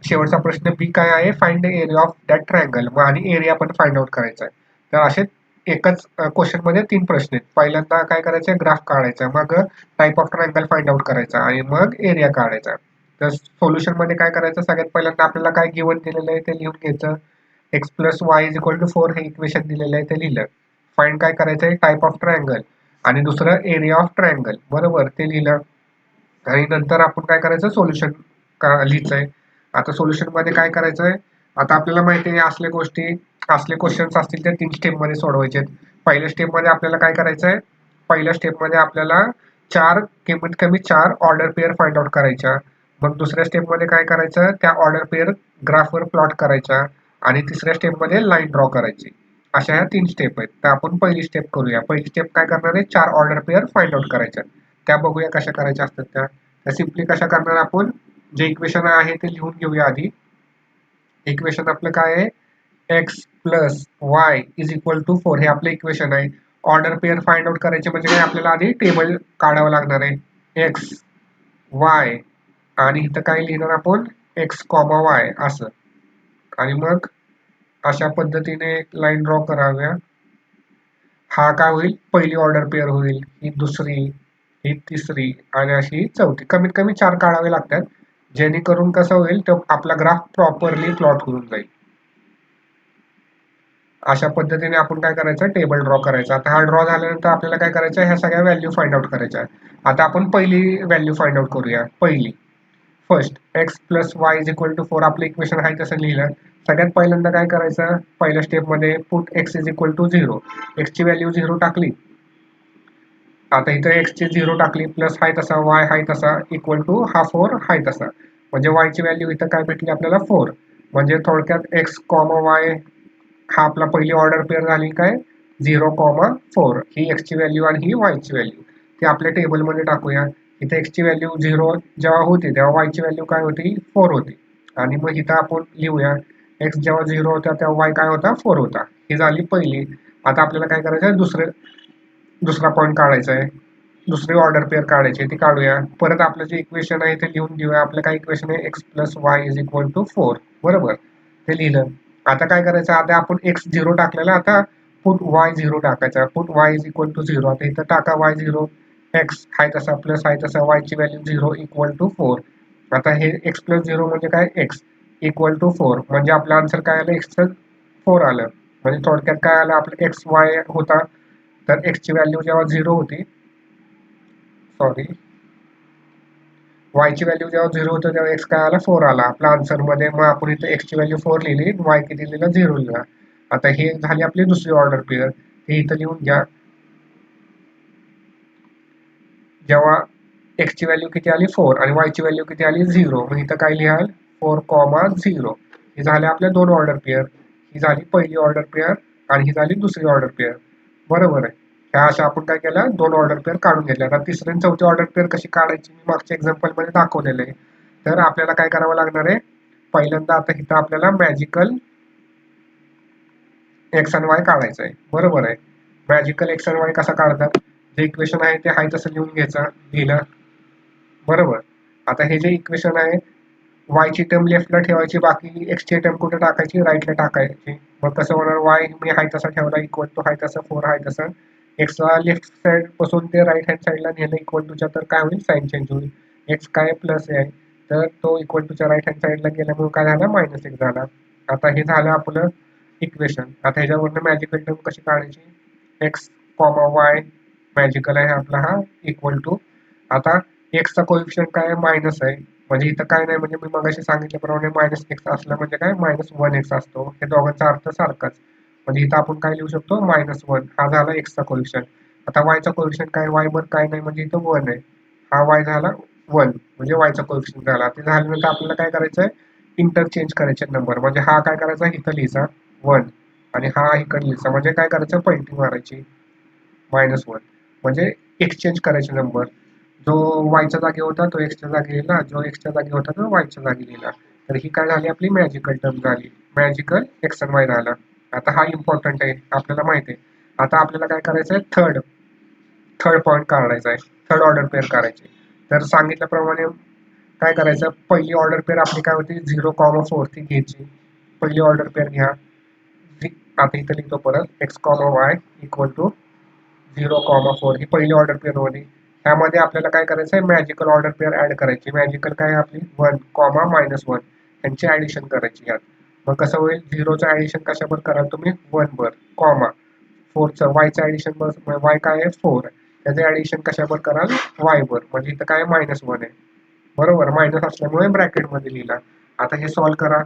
Speaker 1: शेवटचा प्रश्न बी काय आहे, find the area of that triangle, आणि एरिया पण फाइंड आउट करायचा आहे. तर असे एकच क्वेश्चन मध्ये 3 प्रश्न आहेत. पहिल्यांदा काय करायचं, ग्राफ काढायचा, मग type of triangle find out करायचा आणि मग एरिया काढायचा. तर सोल्युशन मध्ये काय करायचं, सगळ्यात पहिल्यांदा आपल्याला काय गिवन दिलेलं आहे ते लिहून घ्यायचं. X plus y is equal to 4 हे इक्वेशन दिलेलं आहे ते लिहिलं. फाइंड काय करायचं आहे, टाईप ऑफ ट्रायंगल, आणि दुसरं एरिया ऑफ ट्रायंगल, बरोबर, ते लिहिलं. आणि नंतर आपण काय करायचं, सोल्युशन लिहायचंय. आता सोल्युशन मध्ये काय करायचंय, आता आपल्याला माहिती आहे असल्या गोष्टी, असले क्वेश्चन्स असतील ते 3 स्टेप मध्ये सोडवायचे. पहिल्या स्टेप मध्ये आपल्याला काय करायचंय, पहिल्या स्टेप मध्ये आपल्याला कमीत कमी 4 ऑर्डर पेअर फाइंड आउट करायच्या. मग दुसऱ्या स्टेप मध्ये काय करायचं, त्या ऑर्डर पेअर ग्राफवर प्लॉट करायच्या, आणि तिसऱ्या स्टेप मध्ये लाईन ड्रॉ करायची. अशा ह्या 3 स्टेप आहेत. तर आपण पहिली स्टेप करूया. पहिली स्टेप काय करणार आहे, 4 ऑर्डर पेअर फाइंड आउट करायच्या. त्या बघूया कशा करायच्या असतात त्या सिम्पली कशा करणार, आपण जे इक्वेशन आहे ते लिहून घेऊया आधी. इक्वेशन आपलं काय आहे, x plus y is equal to 4 हे आपलं इक्वेशन आहे. ऑर्डर पेअर फाइंड आउट करायचे म्हणजे काय, आपल्याला आधी टेबल काढावं लागणार आहे. एक्स वाय, आणि इथं काय लिहिणार आपण, एक्स कॉमा वाय असं. आणि मग अशा पद्धतीने एक लाईन ड्रॉ कराव्या. हा काय होईल, पहिली ऑर्डर पेअर होईल, ही दुसरी, ही तिसरी, आणि अशी चौथी. कमीत कमी 4 काढावे लागतात, जेणेकरून कसं होईल तर आपला ग्राफ प्रॉपरली प्लॉट होऊन जाईल. अशा पद्धतीने आपण काय करायचं, टेबल ड्रॉ करायचा. आता हा ड्रॉ झाल्यानंतर आपल्याला काय करायचं, ह्या सगळ्या व्हॅल्यू फाइंड आउट करायच्या. आता आपण पहिली व्हॅल्यू फाइंड आउट करूया. पहिली first, x plus y is equal to 4 आपलं इक्वेशन आहे तसं लिहिलं. सगळ्यात पहिल्यांदा काय करायचं, पहिल्या स्टेपमध्ये put X is equal to 0, एक्सची व्हॅल्यू 0 टाकली. आता इथं एक्सची 0 टाकली, प्लस हाय तसा, वाय हाय तसा, इक्वल टू हा 4 हाय तसा, म्हणजे वायची व्हॅल्यू इथं काय भेटली आपल्याला, 4. म्हणजे थोडक्यात एक्स कॉमा वाय हा आपला पहिली ऑर्डर पेअर झाली काय, 0,4. ही एक्सची व्हॅल्यू आणि ही वायची व्हॅल्यू, ती आपल्या टेबलमध्ये टाकूया. इथे एक्सची व्हॅल्यू 0 जेव्हा होती तेव्हा वायची व्हॅल्यू काय होती, 4 होती. आणि मग इथं आपण लिहूया, एक्स जेव्हा 0 होता तेव्हा वाय काय होता, 4 होता. ही झाली पहिली. आता आपल्याला काय करायचं आहे, दुसरा पॉईंट काढायचा आहे, दुसरी ऑर्डर पेअर काढायची, ती काढूया. परत आपलं जे इक्वेशन आहे ते लिहून घेऊया. आपलं काय इक्वेशन आहे, x plus y is equal to 4, बरोबर, ते लिहिलं. आता काय करायचं, आता आपण एक्स 0 टाकलेला, आता पुट वाय 0 टाकायचा. Put y is equal to 0, आता इथं टाका वाय 0, एक्स हाय तसा प्लस हाय तसा, वायची व्हॅल्यू 0 इक्वल टू 4. आता हे एक्स प्लस 0 म्हणजे काय, एक्स इक्वल टू 4, म्हणजे आपलं आन्सर काय आलं, एक्सचं 4 आलं. म्हणजे थोडक्यात काय आलं, आपलं एक्स वाय होता, तर एक्सची व्हॅल्यू जेव्हा 0 होती, सॉरी, वायची व्हॅल्यू जेव्हा 0 होतं तेव्हा एक्स काय आला, 4 आला आपला आन्सरमध्ये. मग आपण इथं एक्सची व्हॅल्यू 4 लिहिली, वाय किती लिहिलं, 0 लिहिला. आता हे झाली आपली दुसरी ऑर्डर पेअर, हे इथं लिहून घ्या. जेव्हा एक्सची व्हॅल्यू किती आली, 4, आणि वायची व्हॅल्यू किती आली, 0, मग इथं काय लिहाल, 4,0. ही झाली आपल्या 2 ऑर्डर पेअर. ही झाली पहिली ऑर्डर पेअर आणि ही झाली दुसरी ऑर्डर पेअर, बरोबर आहे. ह्या अशा आपण काय केलं, 2 ऑर्डर पेअर काढून घेतल्या. आता तिसरी आणि चौथी ऑर्डर पेअर कशी काढायची मी मागच्या एक्झाम्पलमध्ये दाखवलेलं आहे. तर आपल्याला काय करावं लागणार आहे, पहिल्यांदा आता इथं आपल्याला मॅजिकल एक्स आणि वाय काढायचं आहे, बरोबर आहे. मॅजिकल एक्स आणि वाय कसा काढतात, जे इक्वेशन आहे ते आहे तसं लिहून घ्यायचं, लिहिलं, बरोबर. आता हे जे इक्वेशन आहे, वायची टर्म लेफ्टला ठेवायची, बाकी एक्सची टर्म कुठे टाकायची, राईटला टाकायची. मग कसं होणार, वाय मी हाय तसा ठेवला, इक्वल टू हाय तसं, 4 हाय तसं, एक्सला लेफ्ट साईड पासून ते राईट हँड साईडला नेलं इक्वल टूच्या, तर काय होईल, साईन चेंज होईल. एक्स काय प्लस आहे, तर तो इक्वल टूच्या राईट हँड साईडला गेल्यामुळे काय झाला, -1 झाला. आता हे झालं आपलं इक्वेशन. आता ह्याच्यावरनं मॅजिकल टर्म कशी काढायची, एक्स कॉमा वाय मॅजिकल आहे आपला हा, इक्वल टू, आता एक्सचा कोएफिशियंट काय आहे, मायनस आहे, म्हणजे इथं काय नाही, म्हणजे मी मगाशी सांगितल्याप्रमाणे -x असलं म्हणजे काय, -1x असतो. हे दोघांचा अर्थ सारखाच, म्हणजे इथं आपण काय लिहू शकतो, -1. हा झाला एक्सचा कोएफिशियंट. आता वायचा कोएफिशियंट काय, वाय वर काय नाही, म्हणजे इथं 1 आहे. हा वाय झाला 1, म्हणजे वायचा कोएफिशियंट झाला. ते झाल्यानंतर आपल्याला काय करायचं आहे, इंटरचेंज करायचे नंबर, म्हणजे हा काय करायचा, इथं लिहायचा 1, आणि हा इकडे लिहायचा, म्हणजे काय करायचं, पलटी मारायची, -1, म्हणजे एक्सचेंज करायचे नंबर. जो वायच्या जागी होता तो एक्सच्या जागी लिहिला, जो एक्सच्या जागी होता तो वायच्या जागी लिहिला. तर ही काय झाली आपली मॅजिकल टर्म झाली, मॅजिकल एक्स आणि वाय झाला. आता हा इम्पॉर्टंट आहे, आपल्याला माहिती आहे. आता आपल्याला काय करायचं आहे, थर्ड पॉईंट काढायचा आहे, थर्ड ऑर्डर पेअर करायची. तर सांगितल्याप्रमाणे काय करायचं, पहिली ऑर्डर पेअर आपली काय होती 0,4 ती घ्यायची. पहिली ऑर्डर पेअर घ्या. आता इथं लिहितो परत x, y इक्वल टू 0,4 ही पहिली ऑर्डर पेअर होती. त्यामध्ये आपल्याला काय करायचं आहे, मॅजिकल ऑर्डर पेअर ऍड करायची. मॅजिकल काय आपली 1, -1 यांची ऍडिशन करायची यात. मग कसं होईल, 0चं ऍडिशन कशावर कराल तुम्ही 1 वर, कॉमा 4चं वायचं ऍडिशन, वाय काय आहे 4, त्याचं ऍडिशन कशावर कराल y वर, म्हणजे इथं काय -1 आहे. बरोबर, मायनस असल्यामुळे ब्रॅकेटमध्ये लिहिला. आता हे सॉल्व्ह करा.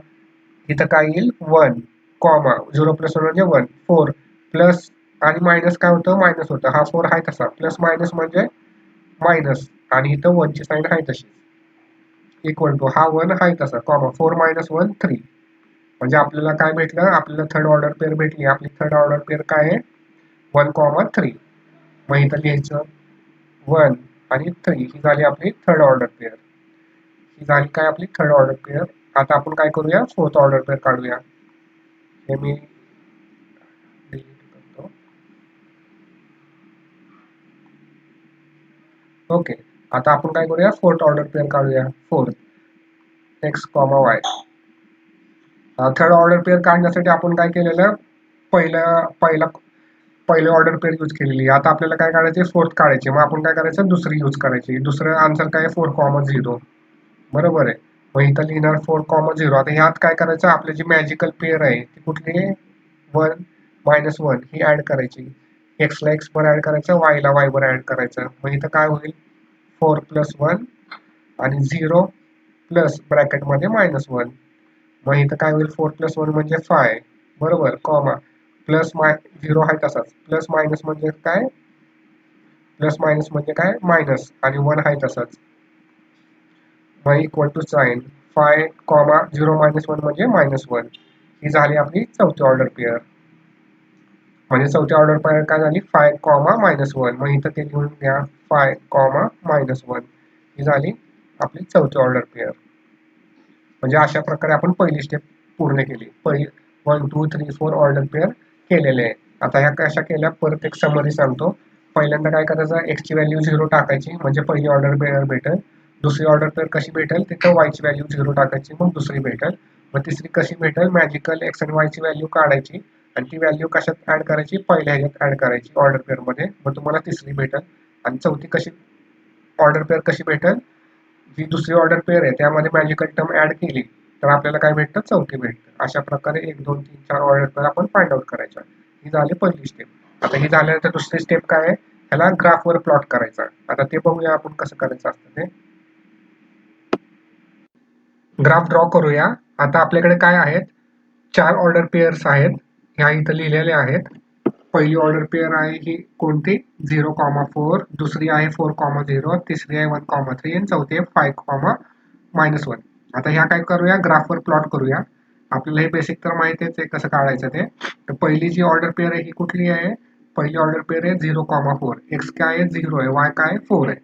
Speaker 1: इथं काय येईल 1, कॉमा 0 + 1 म्हणजे 1, 4 प्लस आणि मायनस काय होतं, मायनस होतं. हा 4 आहे तसा, प्लस मायनस म्हणजे मायनस, आणि इथं 1 ची साईन आहे तशी, इक्वल टू हा 1 आहे तसा, कॉमा 4 - 1 3. म्हणजे आपल्याला काय भेटलं, आपल्याला थर्ड ऑर्डर पेअर भेटली. आपली थर्ड ऑर्डर पेअर काय आहे 1,3. मग इथं लिहायचं 1 आणि 3 ही झाली आपली थर्ड ऑर्डर पेअर. ही झाली काय आपली थर्ड ऑर्डर पेअर. आता आपण काय करूया, फोर्थ ऑर्डर पेअर काढूया. हे मी डिलीट करतो. ओके, आता आपण काय करूया, फोर्थ ऑर्डर पेअर काढूया. Fourth x, y. Third order pair काढण्यासाठी आपण काय केलेलं, पहिलं ऑर्डर पेअर यूज केलेली. आता आपल्याला काय काढायचे, फोर्थ काढायचे. मग आपण काय करायचं, दुसरी यूज करायची. दुसरं आन्सर काय 4,0. बरोबर आहे. मग इथं लिहिणार 4,0. आता ह्यात काय करायचं, आपली जी मॅजिकल पेअर आहे ती कुठली आहे, 1 - 1 ही ऍड करायची. x ला x वर ऍड करायचं, y ला y वर ऍड करायचं. मग इथं काय होईल 4 + 1 आणि 0 प्लस ब्रॅकेटमध्ये -1. मग इथं काय होईल 4 + 1 म्हणजे 5, बरोबर, कॉमा प्लस 0 आहे तसाच, प्लस मायनस म्हणजे काय, प्लस मायनस म्हणजे काय मायनस, आणि 1 आहे तसाच. मग इक्वल टू साइन 5, 0 - 1 म्हणजे -1. ही झाली आपली चौथी ऑर्डर पेअर. म्हणजे चौथी ऑर्डर पेअर काय झाली 5, -1. मग इथं ते लिहून घ्या 5, -1. ही झाली आपली चौथी ऑर्डर पेअर. म्हणजे अशा प्रकारे आपण पहिली स्टेप पूर्ण केली. 1, 2, 3, 4 ऑर्डर पेअर केलेले आहे. आता ह्या कशा केल्या, परत एक समरी सांगतो. पहिल्यांदा काय करायचं, x ची व्हॅल्यू 0 टाकायची, म्हणजे पहिली ऑर्डर पेअर भेटेल. दुसरी ऑर्डर पेअर कशी भेटेल, तिथं y ची व्हॅल्यू 0 टाकायची, मग दुसरी भेटेल. मग तिसरी कशी भेटेल, मॅजिकल x आणि y ची व्हॅल्यू काढायची आणि ती व्हॅल्यू कशात ऍड करायची, पहिल्या ह्याच्यात ऍड करायची ऑर्डर पेअर मध्ये, मग तुम्हाला तिसरी भेटेल. आणि चौथी कशी ऑर्डर पेअर कशी भेटेल, जी दुसरी ऑर्डर पेअर आहे त्यामध्ये मॅजिकल टर्म ऍड केली तर आपल्याला काय भेटतं, चौथी भेटतं. अशा प्रकारे 1, 2, 3, 4 ऑर्डर पेअर आपण फाइंड आउट करायच्या. ही झाली पहिली स्टेप. आता ही झाल्यानंतर दुसरी स्टेप काय आहे, ह्याला ग्राफवर प्लॉट करायचा. आता ते बघूया आपण कसं करायचं असतं ते. ग्राफ ड्रॉ करूया. आता आपल्याकडे काय आहेत, 4 ऑर्डर पेअर्स आहेत, ह्या इथं लिहिलेल्या आहेत. पहिली ऑर्डर पेअर आहे ही कोणती 0,4, दुसरी आहे 4,0, तिसरी आहे 1,3 आणि चौथी आहे 5, -1. आता ह्या काय करूया, ग्राफवर प्लॉट करूया. आपल्याला हे बेसिक तर माहितीच आहे कसं काढायचं ते. तर पहिली जी ऑर्डर पेअर आहे ही कुठली आहे, पहिली ऑर्डर पेअर आहे 0,4. x काय आहे 0 आहे, y काय 4 आहे.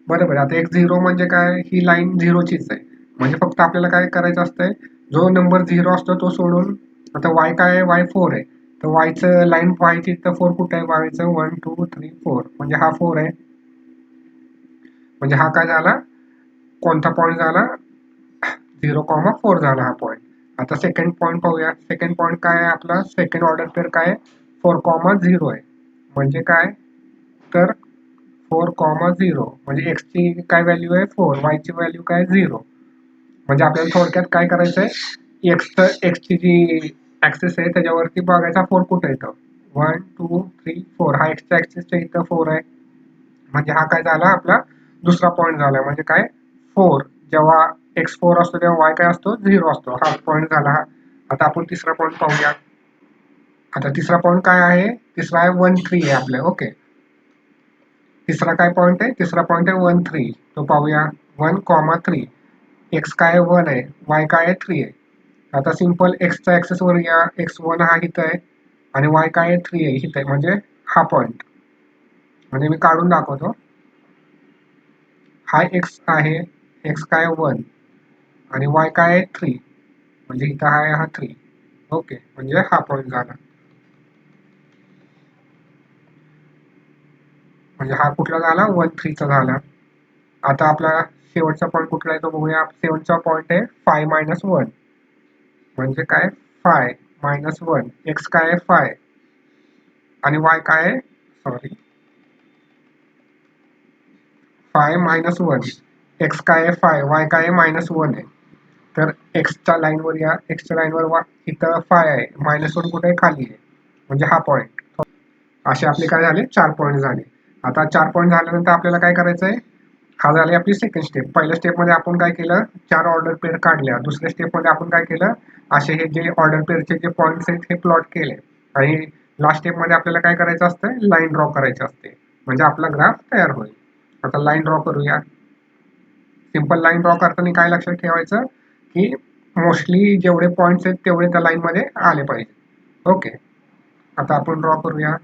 Speaker 1: बरोबर. आता एक 0 म्हणजे काय, ही लाईन 0चीच आहे. म्हणजे फक्त आपल्याला काय करायचं असतंय, जो नंबर 0 असतो तो सोडून, आता y काय आहे, y 4 आहे. तर yचं लाईन पाहायची तर 4 कुठं आहे, yचं 1, 2, 3, 4 म्हणजे हा 4 आहे. म्हणजे हा काय झाला, कोणता पॉईंट झाला, 0,4 झाला हा पॉईंट. आता सेकंड पॉईंट पाहूया. सेकंड पॉईंट काय आहे आपला, सेकंड ऑर्डर पेअर काय आहे 4,0 आहे. म्हणजे काय, तर 4,0 म्हणजे x ची काय व्हॅल्यू आहे 4, y ची व्हॅल्यू काय 0. म्हणजे आपल्याला थोडक्यात काय करायचंय, x ची जी ऍक्सिस आहे त्याच्यावरती बघायचा 4 कुठे येतं, 1, 2, 3, 4 हा x च्या ऍक्सिसच्या इथं 4 आहे. म्हणजे हा काय झाला आपला दुसरा पॉईंट झाला. म्हणजे काय 4, जेव्हा x 4 असतो तेव्हा y काय असतो 0 असतो. हा पॉईंट झाला. आता आपण तिसरा पॉईंट पाहूया. आता तिसरा पॉईंट काय आहे, तिसरा आहे 1, 3 आहे आपल्या. ओके, तिसरा काय पॉईंट आहे, तिसरा पॉईंट आहे 1, 3. तो पाहूया 1, 3. x काय 1 आहे, y काय 3 आहे. आता सिंपल एक्सच्या ऍक्सिस वर या, x1 हा इथं आहे आणि y काय 3 आहे इथं आहे. म्हणजे हा पॉईंट, म्हणजे मी काढून दाखवतो. हा x आहे, x काय 1 आणि y काय आहे 3, म्हणजे इथं आहे हा 3. ओके, म्हणजे हा पॉईंट झाला. म्हणजे हा कुठला झाला 1 3 चा झाला. आता आपला शेवटचा पॉईंट कुठला आहे तो बघूया. शेवटचा पॉईंट आहे 5 - 1, म्हणजे काय 5 - 1. x काय आहे 5 आणि y काय आहे, सॉरी 5 - 1. x काय आहे 5, y काय आहे -1 आहे. तर एक्सच्या लाईनवर या, एक्सच्या लाईनवर इथं 5 आहे, -1 कुठे आहे खाली आहे, म्हणजे हा पॉईंट. असे आपले काय झाले 4 पॉईंट झाले. आता 4 पॉईंट झाल्यानंतर आपल्याला काय करायचं आहे, हा झाली आपली सेकंड स्टेप. पहिल्या स्टेपमध्ये आपण काय केलं, 4 ऑर्डर पेअर काढल्या. दुसऱ्या स्टेपमध्ये आपण काय केलं, असे हे जे ऑर्डर पेअरचे जे पॉईंट्स आहेत हे प्लॉट केले. आणि लास्ट स्टेपमध्ये आपल्याला काय करायचं असतं, लाईन ड्रॉ करायची असते, म्हणजे आपला ग्राफ तयार होईल. आता लाईन ड्रॉ करूया. सिंपल लाईन ड्रॉ करताना काय लक्षात ठेवायचं की मोस्टली जेवढे पॉईंट्स आहेत तेवढे त्या लाईनमध्ये आले पाहिजे. ओके, आता आपण ड्रॉ करूया.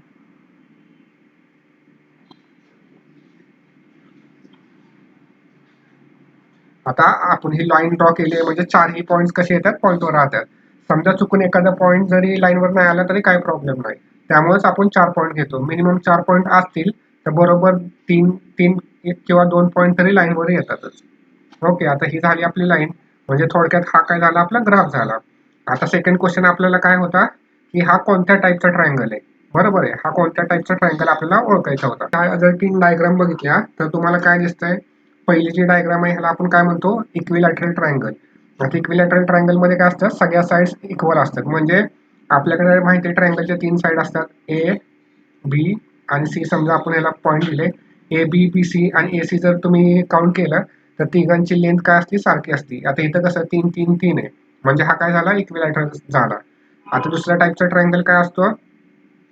Speaker 1: आता आपण ही लाईन ड्रॉ केली आहे, म्हणजे 4ही पॉईंट्स कसे येतात, पॉईंटवर राहतात. समजा चुकून एखादा पॉईंट जरी लाईनवर नाही आला तरी काही प्रॉब्लेम नाही. त्यामुळेच आपण 4 पॉईंट घेतो. मिनिमम 4 पॉईंट असतील तर बरोबर 3 किंवा 2 पॉईंट तरी लाईनवर येतातच. ओके, आता ही झाली आपली लाईन. म्हणजे थोडक्यात हा काय झाला, आपला ग्राफ झाला. आता सेकंड क्वेश्चन आपल्याला काय होता की हा कोणत्या टाईपचा ट्रायंगल आहे. बरोबर आहे, हा कोणत्या टाईपचा ट्रायंगल आपल्याला ओळखायचा होता. जर 3 डायग्राम बघितल्या तर तुम्हाला काय दिसतंय, पहिली जी डायग्राम आहे ह्याला आपण काय म्हणतो, इक्विलॅटरल ट्रायंगल. आता इक्विलॅटरल ट्रायंगल मध्ये काय असतं, सगळ्या साईड्स इक्वल असतात. म्हणजे आपल्याकडे माहिती आहे ट्रायंगलच्या 3 साईड असतात, ए बी आणि सी. समजा आपण ह्याला पॉईंट दिले ए बी बी सी आणि ए सी, जर तुम्ही काउंट केलं तर तिघांची लेंथ काय असते, सारखी असते. आता इथं कसं 3 3 3 आहे, म्हणजे हा काय झाला, इक्विलॅटरल झाला. आता दुसऱ्या टाईपचा ट्रायंगल काय असतो,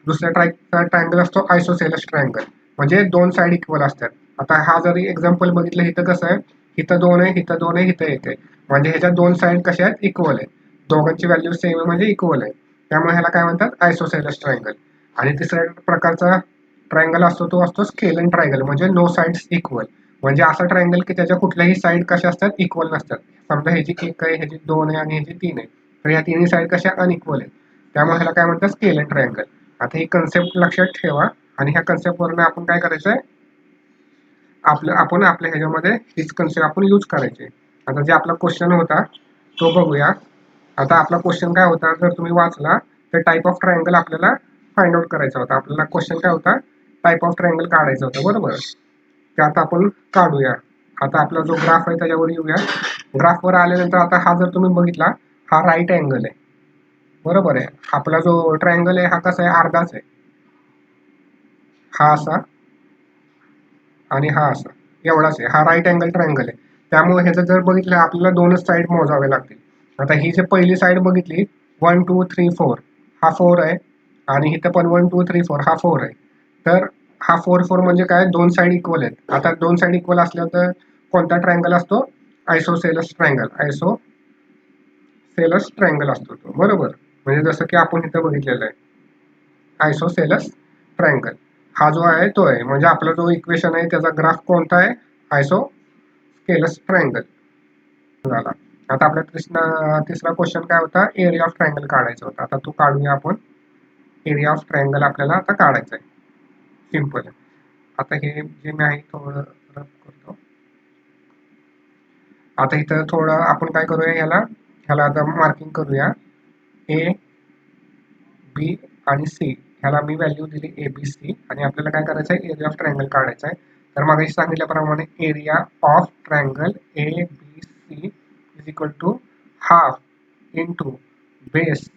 Speaker 1: दुसऱ्या टाईपचा ट्रायंगल असतो आयसोसेलस ट्रायंगल, म्हणजे 2 साईड इक्वल असतात. आता हा जरी एक्झाम्पल बघितलं, इथं कसं आहे, इथं 2 आहे, इथं 2 आहे, इथं 1 आहे, म्हणजे ह्याच्या 2 साईड कशा आहेत, इक्वल आहे. दोघांची व्हॅल्यू सेम आहे, म्हणजे इक्वल आहे. त्यामुळे ह्याला काय म्हणतात, आयसोसेलस ट्रायंगल. आणि तिसऱ्या प्रकारचा ट्रायंगल असतो तो असतो स्केलन ट्रायंगल, म्हणजे नो साईड्स इक्वल. म्हणजे असा ट्रायंगल की त्याच्या कुठल्याही साईड कशा असतात, इक्वल नसतात. समजा ह्याची 1 आहे, ह्याची 2 आहे आणि ह्याची 3 आहे, तर या तिन्ही साईड कशा अनइक्वल आहेत. त्यामुळे ह्याला काय म्हणतात, स्केलन ट्रायंगल. आता ही कन्सेप्ट लक्षात ठेवा आणि ह्या कन्सेप्टवरून आपण काय करायचंय, आपण आपल्या ह्याच्यामध्ये हीच कन्सेप्ट आपण यूज करायचे. आता जे आपला क्वेश्चन होता तो बघूया. आता आपला क्वेश्चन काय होता, जर तुम्ही वाचला तर टाईप ऑफ ट्रायंगल आपल्याला फाइंड आउट करायचा होता. आपल्याला क्वेश्चन काय होता, टाईप ऑफ ट्रायंगल काढायचा होता. बरोबर, ते आता आपण काढूया. आता आपला जो ग्राफ आहे त्याच्यावर येऊया. ग्राफवर आल्यानंतर आता हा जर तुम्ही बघितला, हा राईट अँगल आहे. बरोबर आहे, आपला जो ट्रायंगल आहे हा कसा आहे, अर्धाच आहे. हा असा आणि हा असा एवढाच आहे. हा राईट अँगल ट्रायंगल आहे. त्यामुळे ह्याचं जर बघितलं आपल्याला 2च साईड मोजावे लागतील. आता ही जी पहिली साईड बघितली 1 2 3 4, हा 4 आहे आणि इथं पण 1 2 3 4 हा 4 आहे. तर हा 4 4 म्हणजे काय, 2 साईड इक्वल आहेत. आता 2 साईड इक्वल असल्यावर तर कोणता ट्रायंगल असतो, आयसोसेलस ट्रायंगल. आयसोसेलस ट्रायंगल असतो तो. बरोबर, म्हणजे जसं की आपण इथं बघितलेलं आहे आयसोसेलस ट्रायंगल. हा जो आहे तो आहे, म्हणजे आपला जो इक्वेशन आहे त्याचा ग्राफ कोणता आहे, आयसोसेलस ट्रायंगल झाला. आता आपला तिसरा क्वेश्चन काय होता, एरिया ऑफ ट्रायंगल काढायचा होता. आता तो काढूया आपण. एरिया ऑफ ट्रायंगल आपल्याला आता काढायचा आहे. सिंपल आहे. आता हे जे मी आहे थोडं रफ करतो. आता इथं थोडं आपण काय करूया, ह्याला आता मार्किंग करूया. ए बी आणि सी ह्याला मी व्हॅल्यू दिली ए बी सी आणि आपल्याला काय करायचं आहे, एरिया ऑफ ट्रायंगल काढायचा आहे. तर मागे सांगितल्याप्रमाणे area of triangle A B C is equal to half into base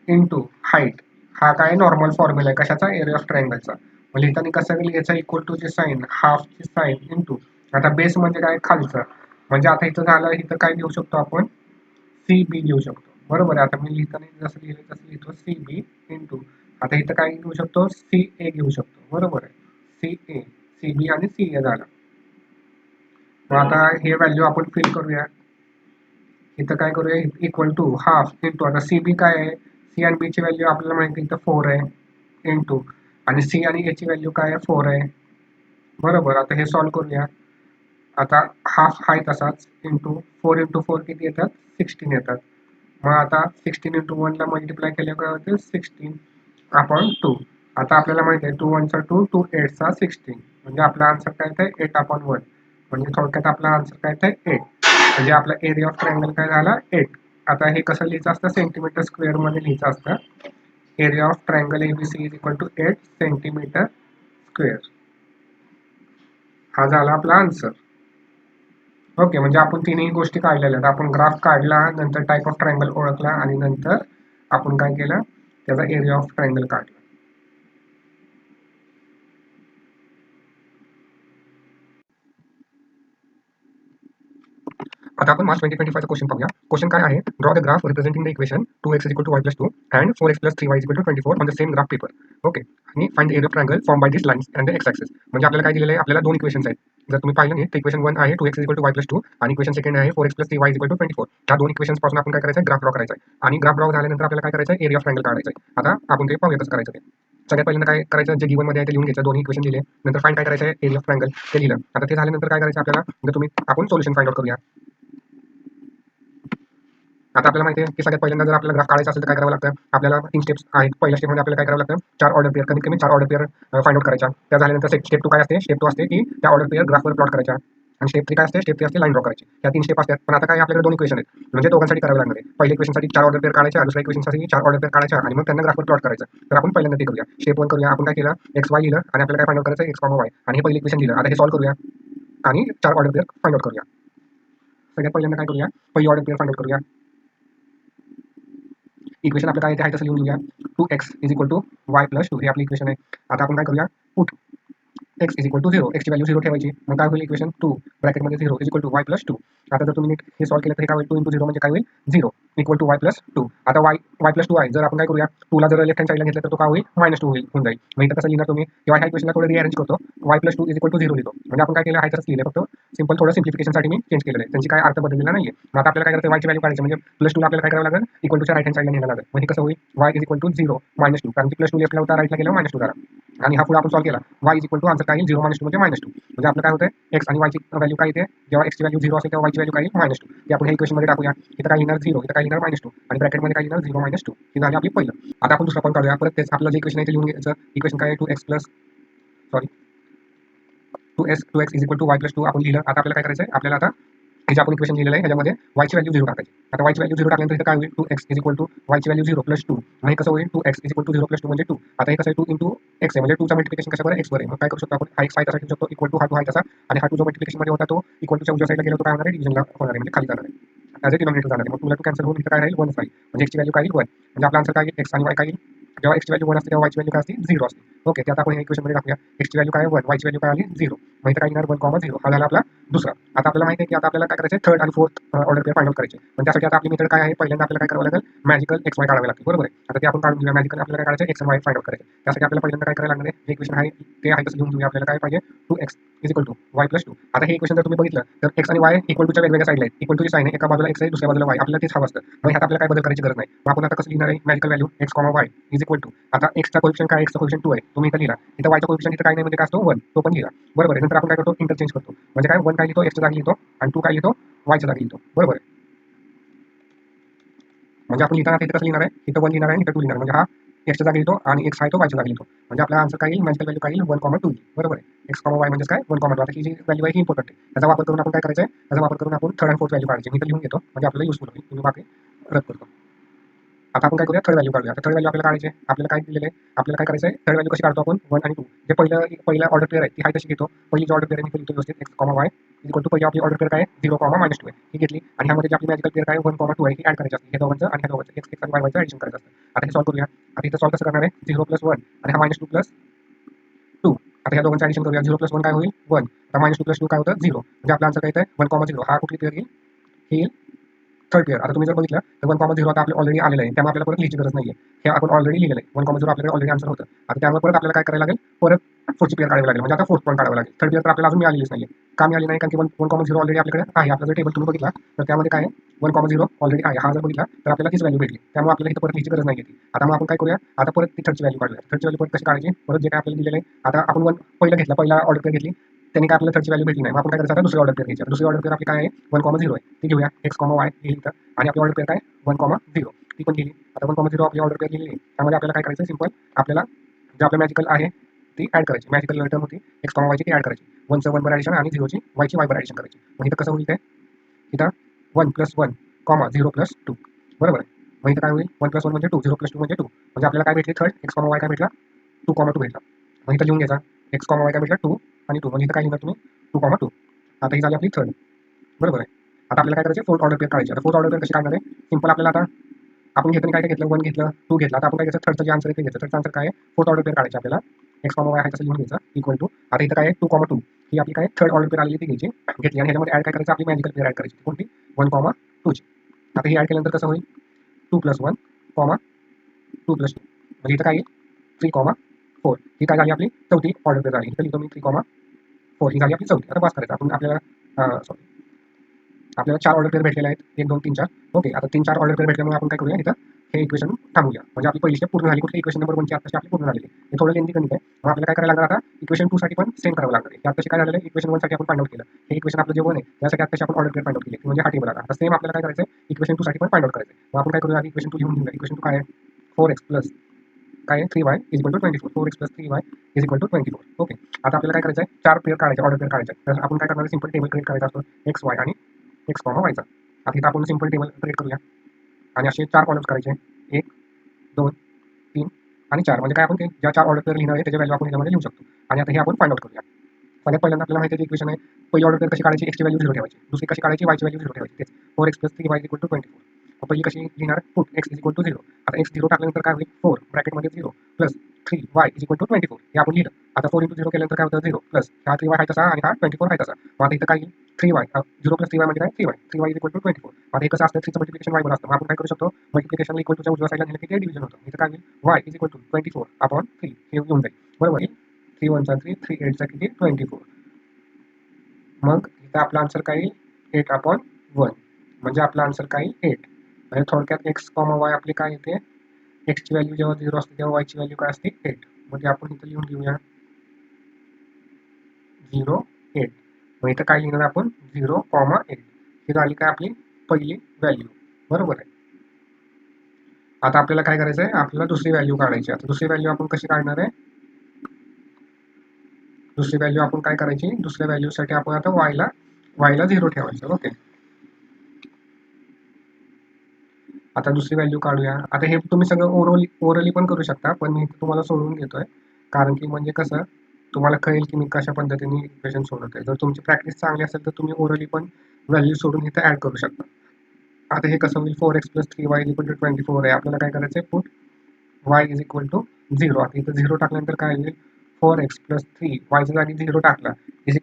Speaker 1: into height. हा काय नॉर्मल फॉर्म्युला आहे कशाचा, एरिया ऑफ ट्रायंगलचा. मग लिहिताना कसं लिहायचा, इक्वल टू ची साईन, हाफची साईन इंटू, आता बेस म्हणजे काय, खालचं. म्हणजे आता इथं झालं, इथं काय घेऊ शकतो आपण, सी बी घेऊ शकतो. बरोबर आहे, आता मी लिहिताना जसं लिहिलं तसं लिहितो सी बी इंटू, आता इथं काय घेऊ शकतो, सी ए घेऊ शकतो. बरोबर आहे, सी ए, सी बी आणि सी ए झालं. मग आता हे व्हॅल्यू आपण फिल करूया. इथं काय करूया, इक्वल टू हाफ इंटू, आता सी बी काय आहे, सी आणि बी ची व्हॅल्यू आपल्याला माहिती इथं 4 आहे इंटू, आणि सी आणि ए ची व्हॅल्यू काय आहे, 4 आहे. बरोबर, आता हे सॉल्व्ह करूया. आता हाफ आहे तसाच इंटू 4 किती येतात 16 येतात. मग आता 16 इंटू 1ला मल्टिप्लाय केल्यावर काय होते 16/2. आता आपल्याला माहिती आहे 2 1 2 2 8 16 म्हणजे आपला आन्सर काय येतं 8/1. म्हणजे थोडक्यात आपला आन्सर काय येतं 8. म्हणजे आपला एरिया ऑफ ट्रायंगल काय झाला 8. आता हे कसं लिहायचं असतं सेंटीमीटर स्क्वेअर मध्ये लिहायचं असतं. Area of triangle ABC is equal to 8 centimetre square. हा झाला आपला आन्सर. ओके, म्हणजे आपण तिन्ही गोष्टी काढलेल्या आहेत. आपण ग्राफ काढला, नंतर टाईप ऑफ ट्रायंगल ओळखला आणि नंतर आपण काय केलं त्याचा एरिया ऑफ ट्रायंगल काढला. आता आपण मार्च 2025 क्वेश्चन पाहूया. क्वेश्चन काय आहे, draw the graph representing the equation 2x equal to y plus 2 and 4x plus 3y equal to 24 on the same graph paper. Okay, आणि find the area of triangle form by this lines and the X axis. म्हणजे आपल्याला काय दिलेलं आहे, आपल्याला दोन इक्वेशन्स आहेत. जर तुम्ही पाहिलं नाही तर इक्वेशन 1 आहे 2x equal to y plus 2 आणि इक्वेशन सेकंड आहे 4x plus 3y equal to 24. त्या दोन इक्वेशन्स पासून आपण काय करायचं ग्राफ ड्रॉ करायचा आहे आणि ग्राफ ड्रॉ झाल्यानंतर आपल्याला काय करायचं एरिया ऑफ ट्रायंगल काढायचा आहे. आता आपण ते पाहूया कसं करायचं ते. सगळ्यात पहिल्यांदा काय करायचं जे गिवन मध्ये आहे ते लिहून घ्यायचं, दोन्ही इक्वेशन लिहिले, नंतर फाइंड काय करायचं एरिया ऑफ ट्रायंगल ते लिहिलं. आता ते झाल्यानंतर काय करायचं आपल्याला, जर तुम्ही आपण सोल्युशन फाइंड आउट करूया. आता आपल्याला माहिती आहे की सगळ्यात पहिल्यांदा जर आपल्याला ग्राफ काढायचा असेल तर काय करावं लागतं, आपल्याला 3 स्टेप्स आहेत. पहिल्या स्टेपमध्ये आपल्याला काय करावं लागतं 4 ऑर्डर पेअर, कमीत कमी 4 ऑर्डर पेअर फाइंड आउट करायच्या. त्या झाल्यानंतर स्टेप 2 काय असते, स्टेप 2 असते की त्या ऑर्डर पेअर ग्राफवर प्लॉट करायच्या आणि स्टेप 3 काय असते, स्टेप 3 असते लाईन ड्रॉ करायची. या 3 स्टेप असतात. पण आता काय आपल्याकडे 2 इक्वेशन आहेत, म्हणजे दोघांसाठी करावं लागणार आहे. पहिल्या इक्वेशनसाठी 4 ऑर्डर पेअर काढायच्या, दुसऱ्या इक्वेशनसाठी 4 ऑर्डर पेअर काढायच्या आणि मग त्यांना ग्राफवर प्लॉट करायचं. तर आपण पहिल्यांदा ते करूया. स्टेप 1 करूया. आपण काय केलं x y लिहिलं आणि आपल्याला काय फाइंड आउट करायचं x, y आणि हे पहिलं इक्वेशन लिहिलं. आता हे सॉल्व्ह करूया आणि 4 ऑर्डर पेअर फाइंड आउट करूया. सगळ्यात पहिल्यांदा काय करूया, पहिली ऑर्डर पेअर फाइंड आउट करूया. इक्वेशन आपलं काय आहे तसं लिहून घेऊया. 2x is equal to y plus 2 हे आपली इक्वेशन आहे. आता आपण काय करूया put x is equal to 0, x ची व्हॅल्यू 0 ठेवायची. मग काय होईल इक्वेशन 2 ब्रॅकेटमध्ये 0 is equal to y plus 2. आता जर तुम्ही नीट हे सॉल्व्ह केलं तर हे काय होईल 2 इंटू 0 म्हणजे काय होईल 0 इक्वल टू y प्लस 2. आता y प्लस 2 आहे, जर आपण काय करूया 2 ला जर लेफ्ट हँड साईडला घेतलं तर तो काय होईल -2 होऊन जाईल. मग इथं कसं लिहिणार तुम्ही, किंवा ह्या इक्वेशनला थोडं रिअरेंज करतो, y plus 2 is equal to 0 लिहितो. म्हणजे आपण काय केलं आहे तरच लिहिलं, फक्त सिंपल थोडं सिम्प्लिफिकेशनसाठी मी चेंज केलेलं आहे, त्यांची काय अर्थ बदललेला नाहीये. मग आता आपल्याला काय करायचं y ची व्हॅल्यू काढायची, म्हणजे प्लस 2 ला आपल्याला काय करावं लागेल इक्वल टूच्या राईट हँड साईडला न्यायला लागेल. म्हणजे कसं होईल y इज इक्वल टू 0 -2, कारण की प्लस 2 लेफ्टला होता राईटला गेल्यावर -2 झाला आणि हा पुढे आपण सॉल्व्ह केला y is equal to answer काय येईल 0 -2 म्हणजे -2. म्हणजे आपलं काय होतं x आणि y ची व्हॅल्यू काय येते, जेव्हा x ची व्हॅल्यू 0 असेल तेव्हा y ची व्हॅल्यू काय येईल -2. ते आपण ह्या इक्वेशन मध्ये टाकूया. इथं काय येणार 0, इथं काय येणार -2 आणि ब्रॅकेटमध्ये काय येणार 0 -2. हे झालं आपली पहिलं. आता आपण दुसरा पॉईंट काढूया. परत तेच आपलं जे इक्वेशन आहे ते लिहून घ्यायचं. इक्वेशन काय आहे 2x plus sorry 2x is equal to y plus 2 आपण लिहिलं. आता आपल्याला काय करायचं आहे, आपल्याला आता हे जे आपण इक्वेशन लिहिलेलं आहे ह्याच्यामध्ये y ची व्हॅल्यू 0 टाकायची. आता y ची व्हॅल्यू 0 टाकल्यानंतर इथं काय होईल 2x is equal to y ची व्हॅल्यू 0 प्लस 2. मग हे कसं होईल 2x is equal to 0 plus 2 म्हणजे 2. आता हे कसं आहे 2 इंटू x आहे, म्हणजे 2 चा मल्टिप्लिकेशन कशावर x वर आहे. मग काय करू शकतो आपण, हा x आहे तसा घेऊ शकतो इक्वल टू हा 2 आहे तसा, आणि हा 2 जो मल्टिप्लिकेशन मध्ये होता तो इक्वल टूच्या उजव्या साईडला गेला तो काय होणार आहे डिव्हिजनला होणार आहे, म्हणजे खाली जाणार आहे. ॲज अ डिनॉमिनेटर जाणार आहे. मग 2 ला 2 कॅन्सल होऊन इथं काय राहील 1 राहील, म्हणजे x ची व्हॅल्यू काय येईल 1. म्हणजे आपला आन्सर काय येईल x आणि y काय येईल, जेव्हा x ची व्हॅल्यू 1 असते तेव्हा y ची व्हॅल्यू काय असते 0 असते. ओके, ते आता आपण इक्वेशन मध्ये टाकूया. x ची व्हॅल्यू काय 1, y ची व्हॅल्यू काय आली 0. मग इथं काय येणार 1,0. हा झाला आपला दुसरा. आता आपल्याला माहिती आहे की आता आपल्याला काय करायचं थर्ड आणि fourth order pair find out करायचे. पण त्यासाठी आता आपली मेथड काय आहे, पहिल्यांदा आपल्याला काय करावं लागेल मॅजिकल x y काढावे लागतील, बरोबर आहे. आता ते आपण काढून घेऊया. मॅजिकल आपल्याला काय काढायचं x आणि y फाइंड आउट करायचे. त्यासाठी आपल्याला पहिल्यांदा काय करायला लागणार आहे, जे इक्वेशन आहे ते आहे तसं लिहून घेऊया. आपल्याला काय पाहिजे 2x is equal to y plus 2. आता हे इक्वेशन जर तुम्ही बघितलं तर x आणि y इक्वल टूच्या वेगवेगळ्या साईडला आहेत. इक्वल टूची साईन आहे, एका बाजूला x आहे दुसऱ्या बाजूला y. आपल्याला तेच हवं असतं. मग ह्यात आपल्याला काय बदल करायची गरज नाही. मग आपण आता कसं लिहिणार आहे magical value x, y is equal to, आता x चा कोएफिशियंट काय, x चा कोएफिशियंट 2 आहे, तुम्ही इथं लिहिला. इथं y चा कोएफिशियंट इथं काय नाही म्हणजे काय असतो 1, तो पण लिहिला, बरोबर आहे. नंतर आपण काय करतो इंटरचेंज करतो, म्हणजे काय 1 काय लिहितो x च्या जागी लिहितो आणि 2 काय लिहितो y च्या जागी लिहितो, बरोबर आहे. म्हणजे आपण लिहिताना इथं कसं लिहिणार आहे, इथं 1 लिहिणार आहे आणि इथं 2 लिहिणार, म्हणजे हा x च्या जागी लिहितो आणि x आहे तो y च्या जागी लिहितो. म्हणजे आपला आन्सर काय येईल मॅजिकल व्हॅल्यू काय येईल 1,2 येईल, बरोबर आहे. x, y म्हणजे काय 1,2. आता ही जी व्हॅल्यू आहे ही इम्पॉर्टंट आहे. त्याचा वापर करून आपण काय करायचं आहे, त्याचा वापर करून आपण थर्ड आणि फोर्थ व्हॅल्यू काढायची. मी इथं लिहून घेतो म्हणजे आपल्याला युजफुल होईल. तुम्ही बाकी रद्द करतो. आता आपण काय करूया थर्ड व्हॅल्यू काढूया. आता थर्ड व्हॅल्यू आपल्याला काढायची आहे. आपल्याला काय दिलेलं आहे, आपल्याला काय करायचं आहे थर्ड व्हॅल्यू कशी काढतो आपण 1 आणि 2. जे पहिला ऑर्डर पेअर आहे ती आहे तशी घेतो. पहिली जी ऑर्डर पेअर आहे मी लिहितो व्यवस्थित x, y इक्वल टू पहिली आपली ऑर्डर पेअर काय 0, -2 आहे ही घेतली आणि ह्यामध्ये जी आपली मॅजिकल पेअर काय 1, 2 आहे ही ऍड करायची असते. हे दोघांचं आणि ह्या दोघांचं x आणि y चं ऍडिशन करायचं असतं. आता हे सॉल्व्ह करूया. आता इथं सॉल्व्ह कसं करणार आहे 0 प्लस 1 आणि हा -2 प्लस 2. आता ह्या दोघांचं ऍडिशन करूया. 0 प्लस 1 काय होईल 1, आता -2 प्लस 2 काय होतं 0. म्हणजे आपला आन्सर काय येतं 1,0. हा कुठली पेअर येईल, ही येईल थर्ड पेअर. आता तुम्ही जर बघितलं तर 1,0 आता आपलं ऑलरेडी आलेलं आहे, त्यामुळे आपल्याला परत लिहायची गरज नाहीये. हे आपण ऑलरेडी लिहिलेलं आहे. 1,0 आपल्याकडे ऑलरेडी आन्सर होतं. आता त्यामुळे परत आपल्याला काय करायला लागेल, परत पुढची पेअर काढावी लागेल. म्हणजे आता फोर्थ पण काढावं लागेल. थर्ड पेअर तर आपल्याला अजून मिळालेलीच नाहीये. का मिळाली नाही, कारण की 1,0 ऑलरेडी आपल्याकडे आहे. आपला जर टेबल तुम्ही बघितला तर त्यामध्ये काय आहे 1,0 ऑलरेडी आहे. हा जर बघितला तर आपल्याला तीच व्हॅल्यू भेटली, त्यामुळे आपल्याला इथं परत लिहायची गरज नाही ती. आता मग आपण काय करूया, आता परत ती थर्डची व्हॅल्यू काढूया. थर्डची व्हॅल्यू परत कशी काढायची, परत जे काय आपल्याला दिलेलं आहे, आता आपण 1 पहिलं घेतला, पहिला ऑर्डर पेअर घेतली त्यांनी काय आपल्याला थर्डची व्हॅल्यू भेटली नाही, मग आपण काय करायचं आता दुसरी ऑर्डर पेअर घ्यायची. दुसरी ऑर्डर पेअर आपली काय आहे 1,0 आहे, ती घेऊया. x, y लिहिली तर, आणि आपली ऑर्डर पेअर काय 1,0 ती पण लिहिली. आता 1,0 आपली ऑर्डर पेअर लिहिली आहे, त्यामध्ये आपल्याला काय करायचं सिंपल, आपल्याला जे आपलं मॅजिकल आहे ती ऍड करायची. मॅजिकल टर्म होती x, y ची ती ऍड करायची. 1चं 1 वर ऍडिशन आणि 0ची y ची y वर ऍडिशन करायची. मग इथं कसं होईल ते, इथं 1 + 1, 0 + 2 बरोबर आहे. मग इथं काय होईल 1 + 1 म्हणजे 2, 0 + 2 म्हणजे 2, म्हणजे आपल्याला काय भेटले थर्ड x, y काय भेटला 2,2 भेटला. मग इथं लिहून घ्यायचा x, y काय भेटला 2 आणि 2, म्हणजे इथं काय लिहिणार तुम्ही 2,2. आता ही झाली आपली थर्ड बरोबर आहे. आता आपल्याला काय करायचं फोर्थ ऑर्डर पेअर काढायची. आता फोर्थ ऑर्डर पेअर कशी काढणार आहे, सिंपल आपल्याला आता आपण घेताना काय घेतलं 1 घेतलं 2 घेतला, आता आपण काय करायचं थर्डचं जे आन्सर आहे ते घ्यायचं. थर्डचं आन्सर काय आहे फोर्थ ऑर्डर पेअर काढायची आपल्याला. x, y आहे तसं लिहून घ्यायचं इक्वल टू, आता इथं काय आहे 2,2 ही आपली काय थर्ड ऑर्डर पेअर आलेली ती घ्यायची घेतली, आणि ह्याच्यामध्ये ऍड काय करायचं आपली मॅजिकल पेअर ऍड करायची कोणती 1,2 ची. आता ही ऍड केल्यानंतर कसं होईल 2 + 1, 2 + 2, म्हणजे इथं काय येईल 3,4 ही काय झाली आपली चौथी ऑर्डर पेअर झाली. इथं लिहितो मी 3,4 ही झाली आपली चौथी. आता बस करायचं आपण आपल्याला आपल्याला 4 ऑर्डर पेअर भेटलेले आहेत 1, 2, 3, 4 ओके. आता 3, 4 ऑर्डर पेअर भेटल्यामुळे आपण काय करूया इथं हे इक्वेशन थांबूया, म्हणजे आपली पहिली स्टेप पूर्ण झाली. कुठली इक्वेशन नंबर 1ची आताशी आपली पूर्ण झालेली. हे थोडं लेंदी गणित आहे, मग आपल्याला काय करायला लागणार आता इक्वेशन 2 साठी पण सेम करावं लागणार आहे. आताशी काय झालेलं आहे इक्वेशन 1 साठी आपण फाइंड आउट केलं, हे इक्वेशन आपलं जे 1 आहे त्यासाठी आताशी आपण ऑर्डर पेअर फाइंड आउट केली म्हणजे हा टेबल आला. आता सेम आपल्याला काय करायचं इक्वेशन 2 साठी पण फाइंड आउट करायचं. मग आपण काय करूया आधी इक्वेशन 2 लिहून घेऊया. इक्वेशन 2 काय आहे 4x प्लस काय आहे 3y = 24, 4x + 3y = 24 ओके. आता आपल्याला काय करायचं आहे 4 पेअर काढायचे ऑर्डर पेअर काढायचे. तर आपण काय करणार सिंपल टेबल क्रिएट करायचा असतो x, y आणि x, y चा. आता इथं आपण सिंपल टेबल क्रिएट करूया आणि असे 4 कॉलम्स करायचे 1, 2, 3 आणि 4, म्हणजे काय आपण ते ज्या 4 ऑर्डर पेअर लिहिणार आहे त्याच्या व्हॅल्यू आपण ह्याच्यामध्ये लिहू शकतो. आणि आता हे आपण फाइंड आउट करूया. सगळ्यात पहिल्यांदा आपल्याला माहिती आहे इक्वेशन आहे पहिली ऑर्डर पेअर कशी काढायची x ची व्हॅल्यू 0 ठेवायची, दुसरी कशी काढायची y ची व्हॅल्यू 0 ठेवायची. तेच 4x + 3y = 24. पहिली कशी लिहिणार पुट x = 0. आता x 0 टाकल्यानंतर काय होईल 4 ब्रॅकेटमध्ये 0 प्लस 3y = 24 हे आपण लिहिलं. आता 4 × 0 केल्यानंतर काय होतं 0 प्लस हा 3y आहे तसा आणि हा 24 आहे तसा. मग आता इथं काय येईल 3y 0 + 3y म्हणजे काय 3y 3y = 24. आता हे कसं असतं 3चं मल्टिप्लिकेशन y वर असतं. मग आपण काय करू शकतो मल्टिप्लिकेशनला इक्वल टूच्या उजव्या साईडला नेलं की ते डिव्हिजन होतं. इथं काय होईल y = 24/3 हे येऊन जाईल बरोबर. 3 1 3 3 8 किती 24. मग इथं आपला आन्सर काय येईल 8/1 म्हणजे आपला आन्सर काय येईल 8. म्हणजे थोडक्यात x, y आपली काय येते x ची व्हॅल्यू जेव्हा 0 असते तेव्हा y ची व्हॅल्यू काय असते 8. म्हणजे आपण इथं लिहून घेऊया 0 8. मग इथं काय लिहिणार आपण 0, 8 ही झाली काय आपली पहिली व्हॅल्यू बरोबर आहे. आता आपल्याला काय करायचं आहे आपल्याला दुसरी व्हॅल्यू काढायची. आता दुसरी व्हॅल्यू आपण कशी काढणार आहे, दुसरी व्हॅल्यू आपण काय करायची दुसऱ्या व्हॅल्यूसाठी आपण आता y ला 0 ठेवायचं ओके. आता दुसरी व्हॅल्यू काढूया. आता हे तुम्ही सगळं ओरली पण करू शकता, पण मी तुम्हाला सोडवून घेतोय कारण की म्हणजे कसं तुम्हाला कळेल की मी कशा पद्धतीने इक्वेशन सोडवतोय. जर तुमची प्रॅक्टिस चांगली असेल तर तुम्ही ओरली पण व्हॅल्यू सोडून इथं ऍड करू शकता. आता हे कसं होईल 4x + 3y = 24 आहे. आपल्याला काय करायचं आहे पुट y = 0. आता इथं 0 टाकल्यानंतर काय होईल 4x + 3 च्या जागी 0 टाकला =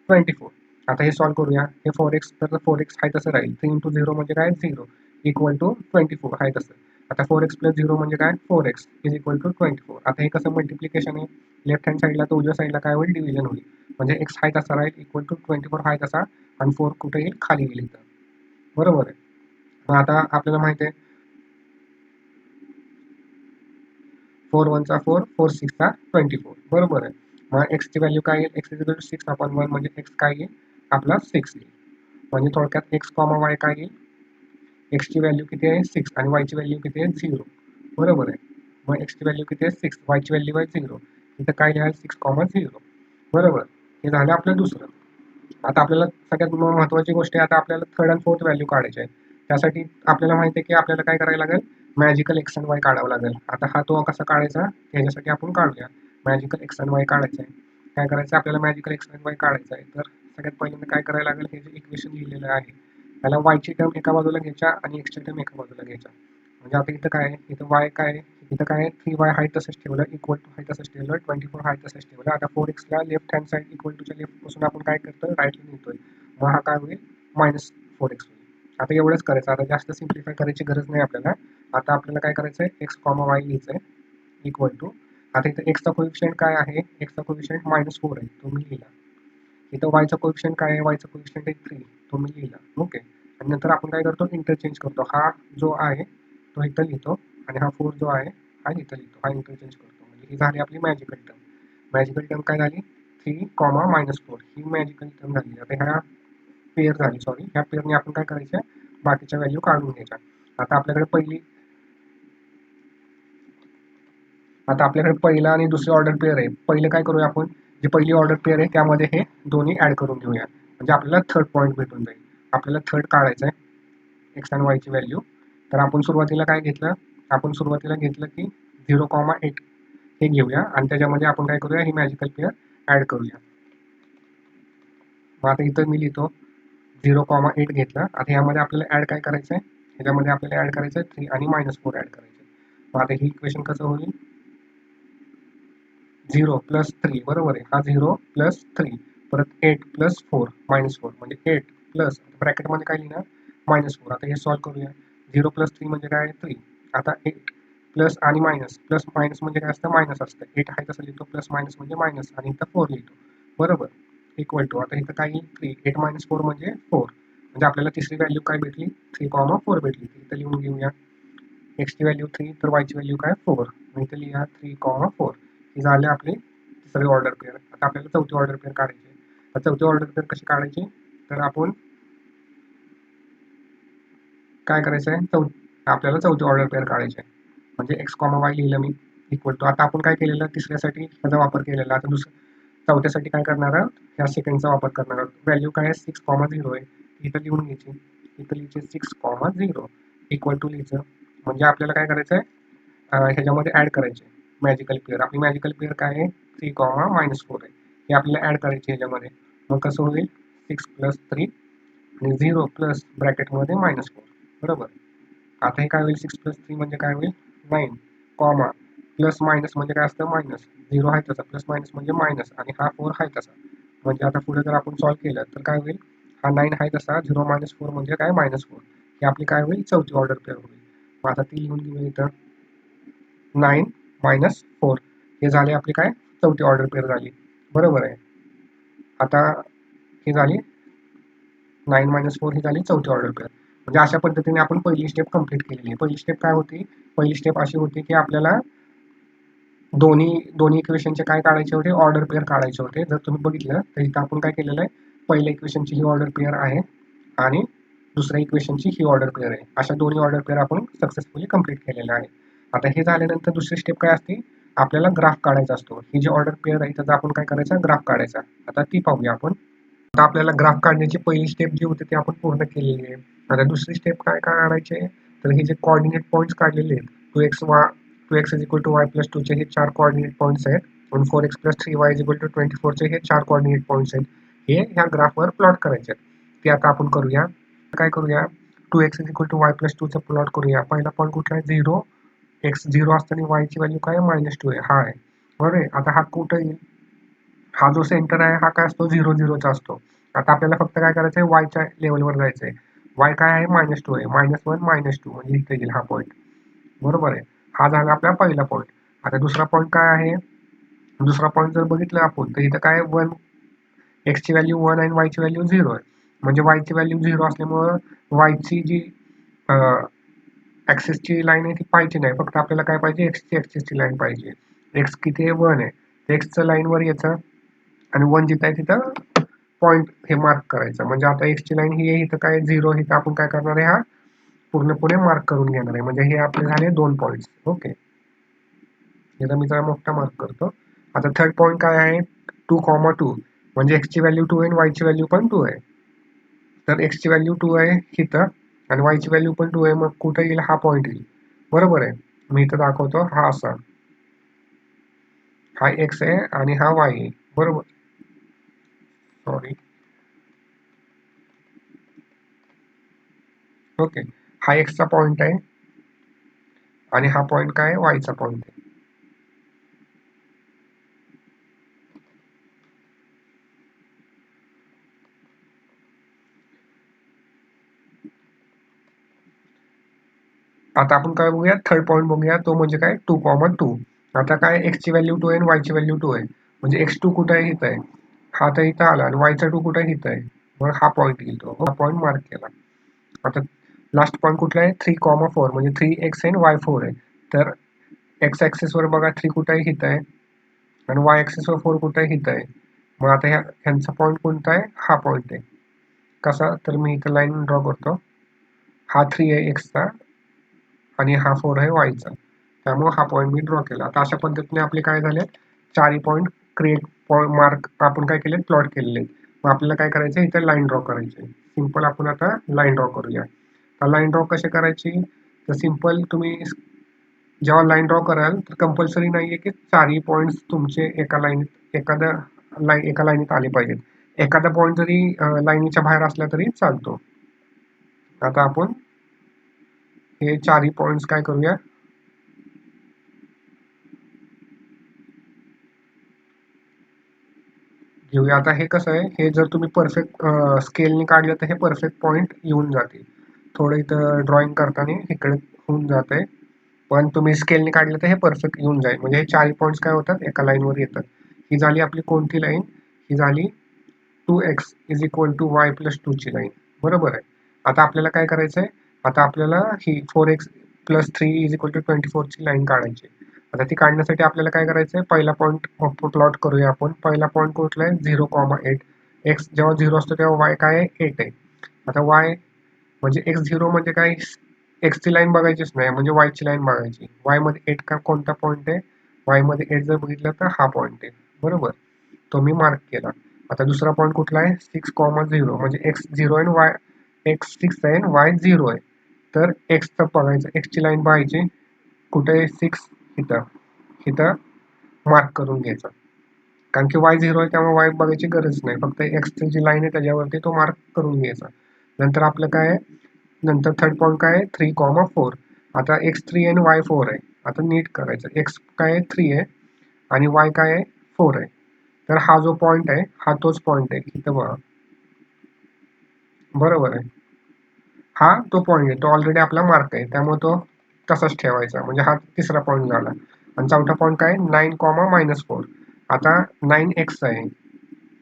Speaker 1: 24. आता हे सॉल्व्ह करूया. हे 4x तर 4x आहे तसं राहील. 3 × 0 म्हणजे काय 0 = 24 आहे तसं. आता 4x + 0 म्हणजे काय 4x = 24. आता हे कसं मल्टिप्लिकेशन आहे लेफ्ट हँड साईडला तर उजव्या साईडला काय होईल डिव्हिजन होईल. म्हणजे x आहे तसा राहील = 24 आहे तसा आणि 4 कुठे येईल खाली येईल इथं बरोबर आहे. मग आता आपल्याला माहिती आहे 4 1 4 4 6 24 बरोबर आहे. मग x ची व्हॅल्यू काय येईल x = 6/1 म्हणजे x काय येईल आपला 6 येईल. म्हणजे थोडक्यात x, y काय येईल x ची व्हॅल्यू किती आहे 6 आणि y ची व्हॅल्यू किती आहे 0 बरोबर आहे. मग x ची व्हॅल्यू किती आहे 6 y ची व्हॅल्यू आहे 0. इथं काय लिहाल 6,0 बरोबर. हे झालं आपलं दुसरं. आता आपल्याला सगळ्यात महत्त्वाची गोष्ट आहे आता आपल्याला थर्ड आणि फोर्थ व्हॅल्यू काढायची आहे. त्यासाठी आपल्याला माहिती आहे की आपल्याला काय करायला लागेल मॅजिकल x आणि y काढावं लागेल. आता हा तो कसा काढायचा ह्याच्यासाठी आपण काढूया. मॅजिकल x आणि y काढायचं आहे. काय करायचं आपल्याला मॅजिकल x आणि y काढायचं आहे. तर सगळ्यात पहिल्यांदा काय करायला लागेल हे जे इक्वेशन लिहिलेलं आहे त्याला y ची टर्म एका बाजूला घ्यायच्या आणि x ची टर्म एका बाजूला घ्यायच्या. म्हणजे आता इथं काय आहे इथं y काय आहे इथं काय आहे 3y आहे तसंच ठेवलं इक्वल टू आहे तसंच ठेवलं 24 आहे तसंच ठेवलं. आता 4x ला लेफ्ट हँड साईड इक्वल टूच्या लेफ्ट पासून आपण काय करतोय राईटला लिहितोय. मग हा काय होईल -4x होईल. आता एवढंच करायचं. आता जास्त सिम्प्लिफाय करायची गरज नाही आपल्याला. आता आपल्याला काय करायचं आहे x, y लिहायचं आहे इक्वल टू. आता इथं x चा कोएफिशियंट काय आहे x चा कोएफिशियंट -4 आहे तो मी लिहिला. इथं y चा कोएफिशियंट काय आहे y चा कोएफिशियंट आहे 3 तो मी लिहिला ओके. आणि नंतर आपण काय करतो इंटरचेंज करतो. हा जो आहे तो इथं लिहितो आणि हा 4 जो आहे हा इथं लिहितो. हा इंटरचेंज करतो. म्हणजे ही झाली आपली मॅजिकल टर्म. मॅजिकल टर्म काय झाली 3, -4 ही मॅजिकल टर्म झाली. आता ह्या पेअर झाली, सॉरी, ह्या पेअरने आपण काय करायचं, बाकीच्या व्हॅल्यू काढून घ्यायच्या. आता आपल्याकडे पहिला आणि दुसरी ऑर्डर पेअर आहे. पहिलं काय करूया आपण, जी पहिली ऑर्डर पेअर आहे त्यामध्ये हे दोन्ही ऍड करून घेऊया, म्हणजे आपल्याला थर्ड पॉईंट भेटून जाईल. आपल्याला थर्ड काढायचं आहे एक्स आणि वायची व्हॅल्यू. तर आपण सुरुवातीला काय घेतलं, की 0,8 हे घेऊया आणि त्याच्यामध्ये आपण काय करूया, ही मॅजिकल पेअर ऍड करूया. मग आता इथं मी लिहितो 0,8 घेतला. आता ह्यामध्ये आपल्याला ऍड काय करायचं आहे, ह्याच्यामध्ये आपल्याला ऍड करायचं आहे 3 आणि -4 ऍड करायचं. मग आता ही इक्वेशन कसं होईल, 0 + 3 बरोबर आहे. हा 0 + 3 परत 8 + 4 -4 म्हणजे 8 प्लस ब्रॅकेटमध्ये काय लिहिणार -4. आता हे सॉल्व्ह करूया. 0 + 3 म्हणजे काय 3. आता 8 प्लस आणि मायनस, प्लस मायनस म्हणजे काय असतं, मायनस असतं. 8 आहे तसं लिहितो, प्लस मायनस म्हणजे मायनस आणि इथं 4 लिहितो बरोबर. इक्वल टू आता इथं काय येईल 3. 8 - 4 म्हणजे 4. म्हणजे आपल्याला तिसरी व्हॅल्यू काय भेटली, 3,4 भेटली. इथं लिहून घेऊया. एक्सची व्हॅल्यू 3 तर वायची व्हॅल्यू काय 4. इथं लिहा 3,4. ही झाली आपली तिसरी ऑर्डर पेअर. आता आपल्याला चौथी ऑर्डर पेअर काढायची. तर चौथी ऑर्डर पेअर कशी काढायची, तर आपण काय करायचं आहे, आपल्याला चौथी ऑर्डर पेअर काढायची आहे. म्हणजे x, y लिहिलं मी इक्वल टू. आता आपण काय केलेलं, तिसऱ्यासाठी ह्याचा वापर केलेला. आता चौथ्यासाठी काय करणार आहोत, ह्या सेकंडचा वापर करणार आहोत. व्हॅल्यू काय आहे 6,0 आहे, इथं लिहून घ्यायची. इथं लिहायची 6,0 इक्वल टू लिहायचं. म्हणजे आपल्याला काय करायचं आहे, ह्याच्यामध्ये ऍड करायचे मॅजिकल पेअर. आपली मॅजिकल पेअर काय आहे 3, -4 आहे. हे आपल्याला ऍड करायचे ह्याच्यामध्ये. मग कसं होईल 6 + 3 आणि 0 प्लस ब्रॅकेटमध्ये -4 बरोबर. आता हे काय होईल 6 + 3 म्हणजे काय होईल 9, कॉमा प्लस मायनस म्हणजे काय असतं मायनस. 0 आहे तसा, प्लस मायनस म्हणजे मायनस आणि हा 4 आहे तसा. म्हणजे आता पुढे जर आपण सॉल्व्ह केलं तर काय होईल, हा 9 आहे तसा, 0 - 4 म्हणजे काय -4. ही आपली काय होईल चौथी ऑर्डर पेअर होईल. मग आता ती लिहून घेऊया इथं 9 - 4 हे झाले आपली काय चौथी ऑर्डर पेअर झाली बरोबर आहे. आता ही झाली 9 - 4 ही झाली चौथी ऑर्डर पेअर. म्हणजे अशा पद्धतीने आपण पहिली स्टेप कंप्लीट केलेली आहे. पहिली स्टेप काय होती, पहिली स्टेप अशी होती की आपल्याला दोन्ही इक्वेशनचे काय काढायचे होते, ऑर्डर पेअर काढायचे होते. जर तुम्ही बघितलं तर इथं आपण काय केलेलं आहे, पहिल्या इक्वेशनची ही ऑर्डर पेअर आहे आणि दुसऱ्या इक्वेशनची ही ऑर्डर पेअर आहे. अशा दोन्ही ऑर्डर पेअर आपण सक्सेसफुली कंप्लीट केलेल्या आहे. आता हे झाल्यानंतर दुसरी स्टेप काय असते, आपल्याला ग्राफ काढायचा असतो. ही जी ऑर्डर पेअर आहे त्याचा आपण काय करायचा, ग्राफ काढायचा. आता ती पाहूया आपण. आता आपल्याला ग्राफ काढण्याची पहिली स्टेप जी होती ती आपण पूर्ण केलेली आहे. आता दुसरी स्टेप काय काढायची, तर हे जे कॉर्डिनेट पॉईंट्स काढलेले आहेत 2x = y + 2 चे हे 4 कॉर्डिनेट पॉईंट्स आहेत आणि 4x + 3y = 24 चे हे 4 कॉर्डिनेट पॉईंट्स आहेत. हे ह्या ग्राफवर प्लॉट करायचे आहेत. ते आता आपण करूया. काय करूया, 2x = y + 2 चा प्लॉट करूया. पहिला पॉईंट कुठला आहे 0, x 0 असताना y ची व्हॅल्यू काय -2 आहे, हा आहे बरोबर आहे. आता हा कुठं येईल, हा जो सेंटर आहे हा काय असतो 0, 0 चा असतो. आता आपल्याला फक्त काय करायचं आहे, वायच्या लेवलवर जायचं आहे. वाय काय आहे -2 आहे, -1 -2 म्हणजे इथे येईल हा पॉईंट बरोबर आहे. हा झाला आपला पहिला पॉईंट. आता दुसरा पॉईंट काय आहे, दुसरा पॉईंट जर बघितलं आपण तर इथं काय 1, x ची व्हॅल्यू 1 आणि y ची व्हॅल्यू 0 आहे. म्हणजे y ची व्हॅल्यू 0 असल्यामुळं y ची जी ऍक्सिसची लाईन आहे ती पाहिजे नाही, फक्त आपल्याला काय पाहिजे x ची लाईन पाहिजे. x किती आहे 1 आहे, एक्सचं लाईनवर यायचं आणि 1 जिथं आहे तिथं पॉईंट हे मार्क करायचं. म्हणजे आता x ची लाईन ही आहे, इथं काय 0, इथं आपण काय करणार आहे, हा पूर्णपणे मार्क करून घेणार आहे. म्हणजे हे आपले झाले 2 पॉईंट्स. ओके, याला मी जरा मोठा मार्क करतो. आता थर्ड पॉईंट काय आहे 2,2 म्हणजे x ची व्हॅल्यू 2 आहे आणि y ची व्हॅल्यू पण 2 आहे. तर x ची व्हॅल्यू 2 आहे इथं आणि y ची व्हॅल्यू पण 2 आहे. मग कुठं येईल, हा पॉईंट येईल बरोबर आहे. मी इथं दाखवतो, हा असा, हा x आहे आणि हा y आहे बरोबर. सॉरी, ओके, हा x चा पॉईंट आहे आणि हा पॉईंट काय y चा पॉईंट आहे. आता आपण काय बघूया, थर्ड पॉईंट बघूया, तो म्हणजे काय 2,2. आता काय x ची व्हॅल्यू 2 आहे आणि y ची व्हॅल्यू 2 आहे. म्हणजे x2 कुठं आहे, इथं आहे, हा तर इथं आला आणि y चा 2 कुठं आहे, इथं आहे. मग हा पॉईंट येईल, तो हा पॉईंट मार्क केला. आता लास्ट पॉईंट कुठला आहे 3,4 म्हणजे 3x आणि y 4 आहे. तर x ऍक्सिसवर बघा 3 कुठं आहे, इथं आहे आणि y ऍक्सिसवर 4 कुठं आहे, इथं आहे. मग आता ह्यांचा पॉईंट कोणता आहे? हा पॉईंट आहे. कसा? तर मी इथं लाईन ड्रॉ करतो. हा 3 आहे एक्सचा आणि हा 4 आहे वायचा. त्यामुळे हा पॉईंट मी ड्रॉ केला. आता अशा पद्धतीने आपले काय झाले? चारही पॉईंट क्रिएट मार्क आपण काय केले? प्लॉट केलेले. मग आपल्याला काय करायचं? इथे लाईन ड्रॉ करायची. सिंपल आपण आता लाईन ड्रॉ करूया. तर लाईन ड्रॉ कशी करायची? तर सिंपल तुम्ही जेव्हा लाईन ड्रॉ कराल तर कंपल्सरी नाहीये की चारही पॉईंट्स तुमचे एका लाईनीत आले पाहिजेत. एखादा पॉईंट जरी लाईनीच्या बाहेर असला तरी चालतो. आता आपण हे चारही पॉईंट्स काय करूया? घेऊया. आता हे कसं आहे? हे जर तुम्ही परफेक्ट स्केलने काढलं तर हे परफेक्ट पॉईंट येऊन जातील. थोडं इथं ड्रॉइंग करताना इकडे होऊन जात आहे. पण तुम्ही स्केलने काढलं तर हे परफेक्ट येऊन जाईल. म्हणजे हे चारही पॉईंट्स काय होतात? एका लाईनवर येतात. ही झाली आपली कोणती लाईन? ही झाली 2x is equal to y plus 2 ची लाईन. बरोबर आहे. आता आपल्याला काय करायचं आहे? आता आपल्याला ही 4x plus 3 is equal to 24 ची लाईन काढायची. आता ती काढण्यासाठी आपल्याला काय करायचं आहे? पहिला पॉईंट प्लॉट करूया आपण. पहिला पॉईंट कुठला आहे? 0,8. x जेव्हा 0 असतो तेव्हा y काय आहे? 8 आहे. आता y म्हणजे x0 म्हणजे काय? x ची लाईन बघायचीच नाही, म्हणजे y ची लाईन बघायची. y मध्ये 8 का कोणता पॉईंट आहे? y मध्ये 8 जर बघितलं तर हा पॉईंट आहे. बरोबर. तो मी मार्क केला. आता दुसरा पॉईंट कुठला आहे? 6,0 म्हणजे x 0 आहे आणि x 6 आहे आणि y 0 आहे. तर x बघायचं, x ची लाईन पाहायची. कुठे आहे? 6 इथं. इथं मार्क करून घ्यायचा. कारण की y 0 आहे त्यामुळे y बघायची गरज नाही. फक्त x ची जी लाईन आहे त्याच्यावरती तो मार्क करून घ्यायचा. नंतर आपलं काय आहे? नंतर थर्ड पॉईंट काय आहे? 3,4. आता x 3 आहे आणि y 4 आहे. आता नीट करायचं. x काय आहे? 3 आहे आणि y काय आहे? 4 आहे. तर हा जो पॉईंट आहे हा तोच पॉईंट आहे. इथं बघा. बरोबर आहे. हा तो पॉईंट आहे. तो ऑलरेडी आपला मार्क आहे. त्यामुळे तो तसाच ठेवायचा. म्हणजे हा तिसरा पॉईंट झाला. आणि चौथा पॉईंट काय? 9,-4. आता 9x आहे.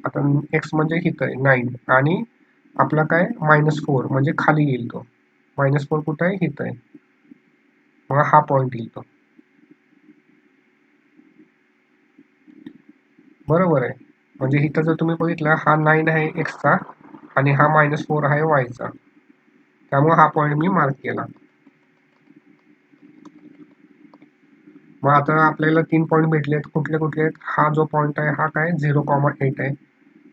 Speaker 1: आता x म्हणजे इथं आहे 9 आणि आपला काय? -4 म्हणजे खाली येईल तो. -4 कुठं आहे? इथं आहे. मग हा पॉईंट येईल तो. बरोबर आहे. म्हणजे इथं जर तुम्ही बघितलं हा 9 आहे एक्सचा आणि हा -4 आहे वायचा. त्यामुळे हा पॉईंट मी मार्क केला. मग आता आपल्याला 3 पॉईंट भेटलेत. कुठले कुठले आहेत? हा जो पॉईंट आहे हा काय? 0,8 आहे.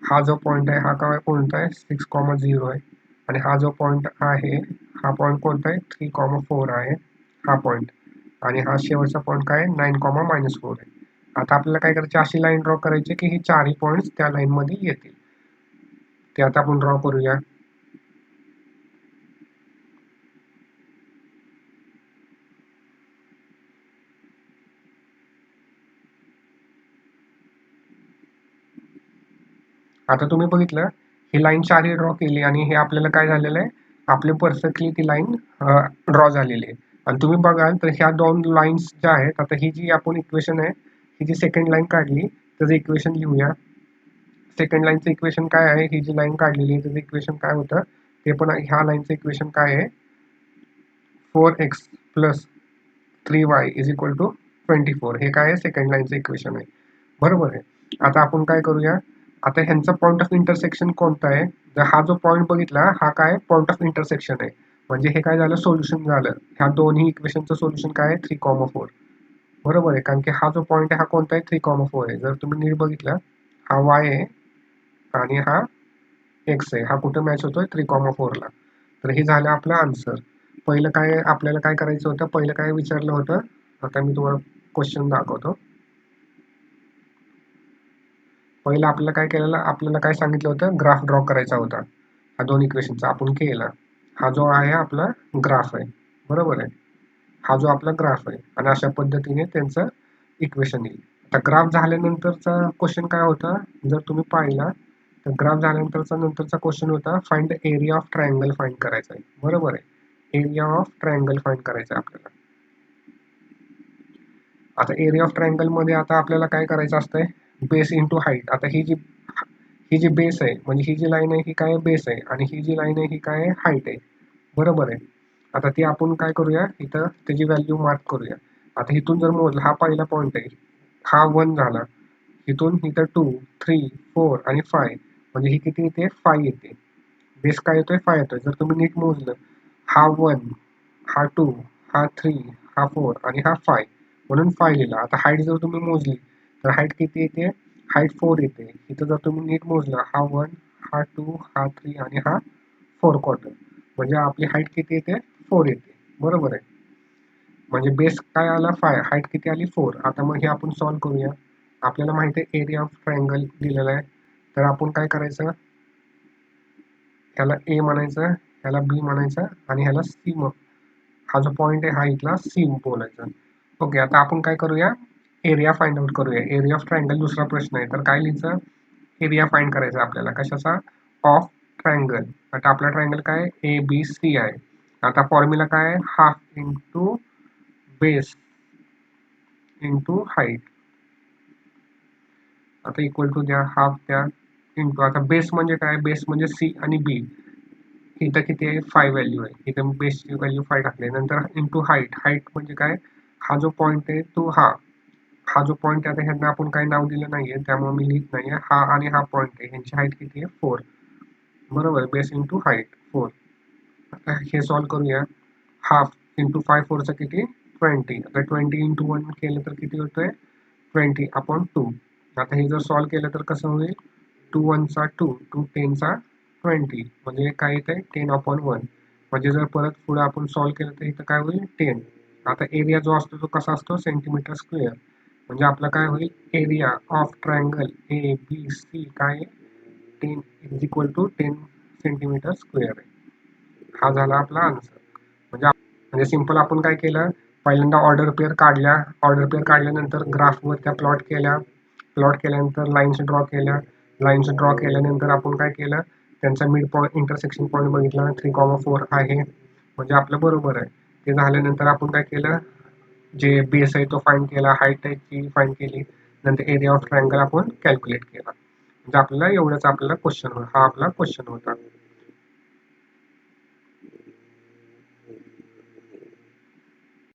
Speaker 1: हा जो पॉईंट आहे हा काय कोणता आहे? 6,0 आहे. आणि हा जो पॉईंट आहे हा पॉईंट कोणता आहे? 3,4 आहे. हा पॉईंट. आणि हा शेवटचा पॉईंट काय आहे? 9,-4 आहे. आता आपल्याला काय करायची? अशी लाईन ड्रॉ करायची की ही चारही पॉईंट्स त्या लाईनमध्ये येतील. ते आता आपण ड्रॉ करूया. आता तुम्ही बघितलं ही लाईन चारही ड्रॉ केली आणि हे आपल्याला काय झालेलं आहे? आपले परफेक्टली ती लाईन ड्रॉ झालेली आहे. आणि तुम्ही बघाल तर ह्या दोन लाईन्स ज्या आहेत, आता ही जी आपण इक्वेशन आहे, ही जी सेकंड लाईन काढली त्याचं इक्वेशन लिहूया. सेकंड लाईनचं इक्वेशन काय आहे? ही जी लाईन काढलेली आहे त्याचं इक्वेशन काय होतं? ते पण ह्या लाईनचं इक्वेशन काय आहे? 4x plus 3y is equal to 24. हे काय आहे? सेकंड लाईनचं इक्वेशन आहे. बरोबर आहे. आता आपण काय करूया? आता ह्यांचा पॉईंट ऑफ इंटरसेक्शन कोणता आहे? तर हा जो पॉईंट बघितला हा काय? पॉईंट ऑफ इंटरसेक्शन आहे. म्हणजे हे काय झालं? सोल्युशन झालं. ह्या दोन्ही इक्वेशनचं सोल्युशन काय आहे? 3,4. बरोबर आहे. कारण की हा जो पॉईंट आहे हा कोणता आहे? 3,4 आहे. जर तुम्ही नीट बघितलं हा y आहे आणि हा x आहे. हा कुठं मॅच होतोय? 3,4 ला. तर हे झालं आपलं आन्सर. पहिलं काय आपल्याला काय करायचं होतं? पहिलं काय विचारलं होतं? आता मी तुम्हाला क्वेश्चन दाखवतो. पहिलं आपल्याला काय केलेलं? आपल्याला काय सांगितलं होतं? ग्राफ ड्रॉ करायचा होता. हा दोन इक्वेशनचा आपण केला. हा जो आहे आपला ग्राफ आहे. बरोबर आहे. हा जो आपला ग्राफ आहे आणि अशा पद्धतीने त्यांचं इक्वेशन येईल. आता ग्राफ झाल्यानंतरचा क्वेश्चन काय होता? जर तुम्ही पाहिला तर ग्राफ झाल्यानंतरचा नंतरचा क्वेश्चन होता find the area of triangle find करायचा आहे. बरोबर आहे. एरिया ऑफ ट्रायंगल फाइंड करायचा आहे आपल्याला. आता एरिया ऑफ ट्रायंगल मध्ये आता आपल्याला काय करायचं असतंय? Base into height. आता ही जी बेस आहे म्हणजे ही जी लाईन आहे ही काय बेस आहे आणि ही जी लाईन आहे ही काय हाईट आहे. बरोबर आहे. आता ती आपण काय करूया? इथं त्याची व्हॅल्यू मार्क करूया. आता इथून जर मोजलं हा पहिला पॉईंट आहे. हा 1 झाला. इथून इथं 2, 3, 4 आणि 5 म्हणजे ही किती येते 5 येते. बेस काय येतोय 5 येतोय. जर तुम्ही नीट मोजलं हा 1, हा 2, हा 3, हा 4 आणि हा 5 म्हणून 5 लिहिला. आता हाईट जर तुम्ही मोजली तर हाईट किती येते? हाईट 4 येते. इथं जर तुम्ही नीट मोजलं हा 1, हा 2, हा 3 आणि हा 4 क्वार्टर म्हणजे आपली हाईट किती येते? 4 येते. बरोबर आहे. म्हणजे बेस काय आला 5, हाईट किती आली 4. आता मग हे आपण सॉल्व्ह करूया. आपल्याला माहिती आहे एरिया ऑफ ट्रायंगल दिलेला आहे. तर आपण काय करायचं? ह्याला ए म्हणायचं, ह्याला बी म्हणायचं आणि ह्याला सी हा जो पॉईंट आहे हा इथला सी बोलायचा. ओके, आता आपण काय करूया? एरिया फाइंड आउट करूया. एरिया ऑफ ट्रायंगल दुसरा प्रश्न आहे. तर काय लिहायचं? एरिया फाइंड करायचा आपल्याला. कशाचा? Of triangle. आता आपला ट्रायंगल काय ए बी सी आहे. आता फॉर्म्युला काय आहे? Half into base into height. आता इक्वल टू द्या, हाफ द्या, इंटू आता बेस म्हणजे काय? बेस म्हणजे सी आणि बी. इथं किती आहे? 5 व्हॅल्यू आहे. इथं बेसची व्हॅल्यू 5 टाकली. नंतर इंटू हाईट. हाईट म्हणजे काय? हा जो पॉईंट आहे तो हा जो पॉईंट आहे आता ह्यांना आपण काही नाव दिलं नाहीये त्यामुळे मी लिहित नाहीये. हा आणि हा पॉईंट आहे ह्यांची हाईट किती आहे? 4. बरोबर. Base into height 4. आता हे सॉल्व्ह करूया. हाफ इंटू 5 4चं किती? 20. आता 20 इंटू 1 केलं तर किती होतंय? 20/2. आता हे जर सॉल्व्ह केलं तर कसं होईल? 2 1चा 2, 2 10चा 20 म्हणजे काय येतंय? 10/1. म्हणजे जर परत पुढे आपण सॉल्व्ह केलं तर इथं काय होईल? 10. आता एरिया जो असतो तो कसा असतो? Centimetre square. म्हणजे आपलं काय होईल? Area of triangle A B C काय 10 is equal to 10 centimetre square आहे. हा झाला आपला आन्सर. म्हणजे सिंपल आपण काय केलं? पहिल्यांदा ऑर्डर पेअर काढल्या. ऑर्डर पेअर काढल्यानंतर ग्राफवर त्या प्लॉट केल्या. प्लॉट केल्यानंतर लाईन्स ड्रॉ केल्या. लाईन्स ड्रॉ केल्यानंतर आपण काय केलं? त्यांचा मिड पॉईंट इंटरसेक्शन पॉईंट बघितला. 3,4 आहे. म्हणजे आपलं बरोबर आहे. ते झाल्यानंतर आपण काय केलं? जे बेस आहे तो फाइंड केला. हाईट आहे ती फाइंड केली. नंतर एरिया ऑफ ट्रायंगल आपण कॅल्क्युलेट केला. म्हणजे आपल्याला एवढंच आपल्याला क्वेश्चन हा आपला क्वेश्चन होता.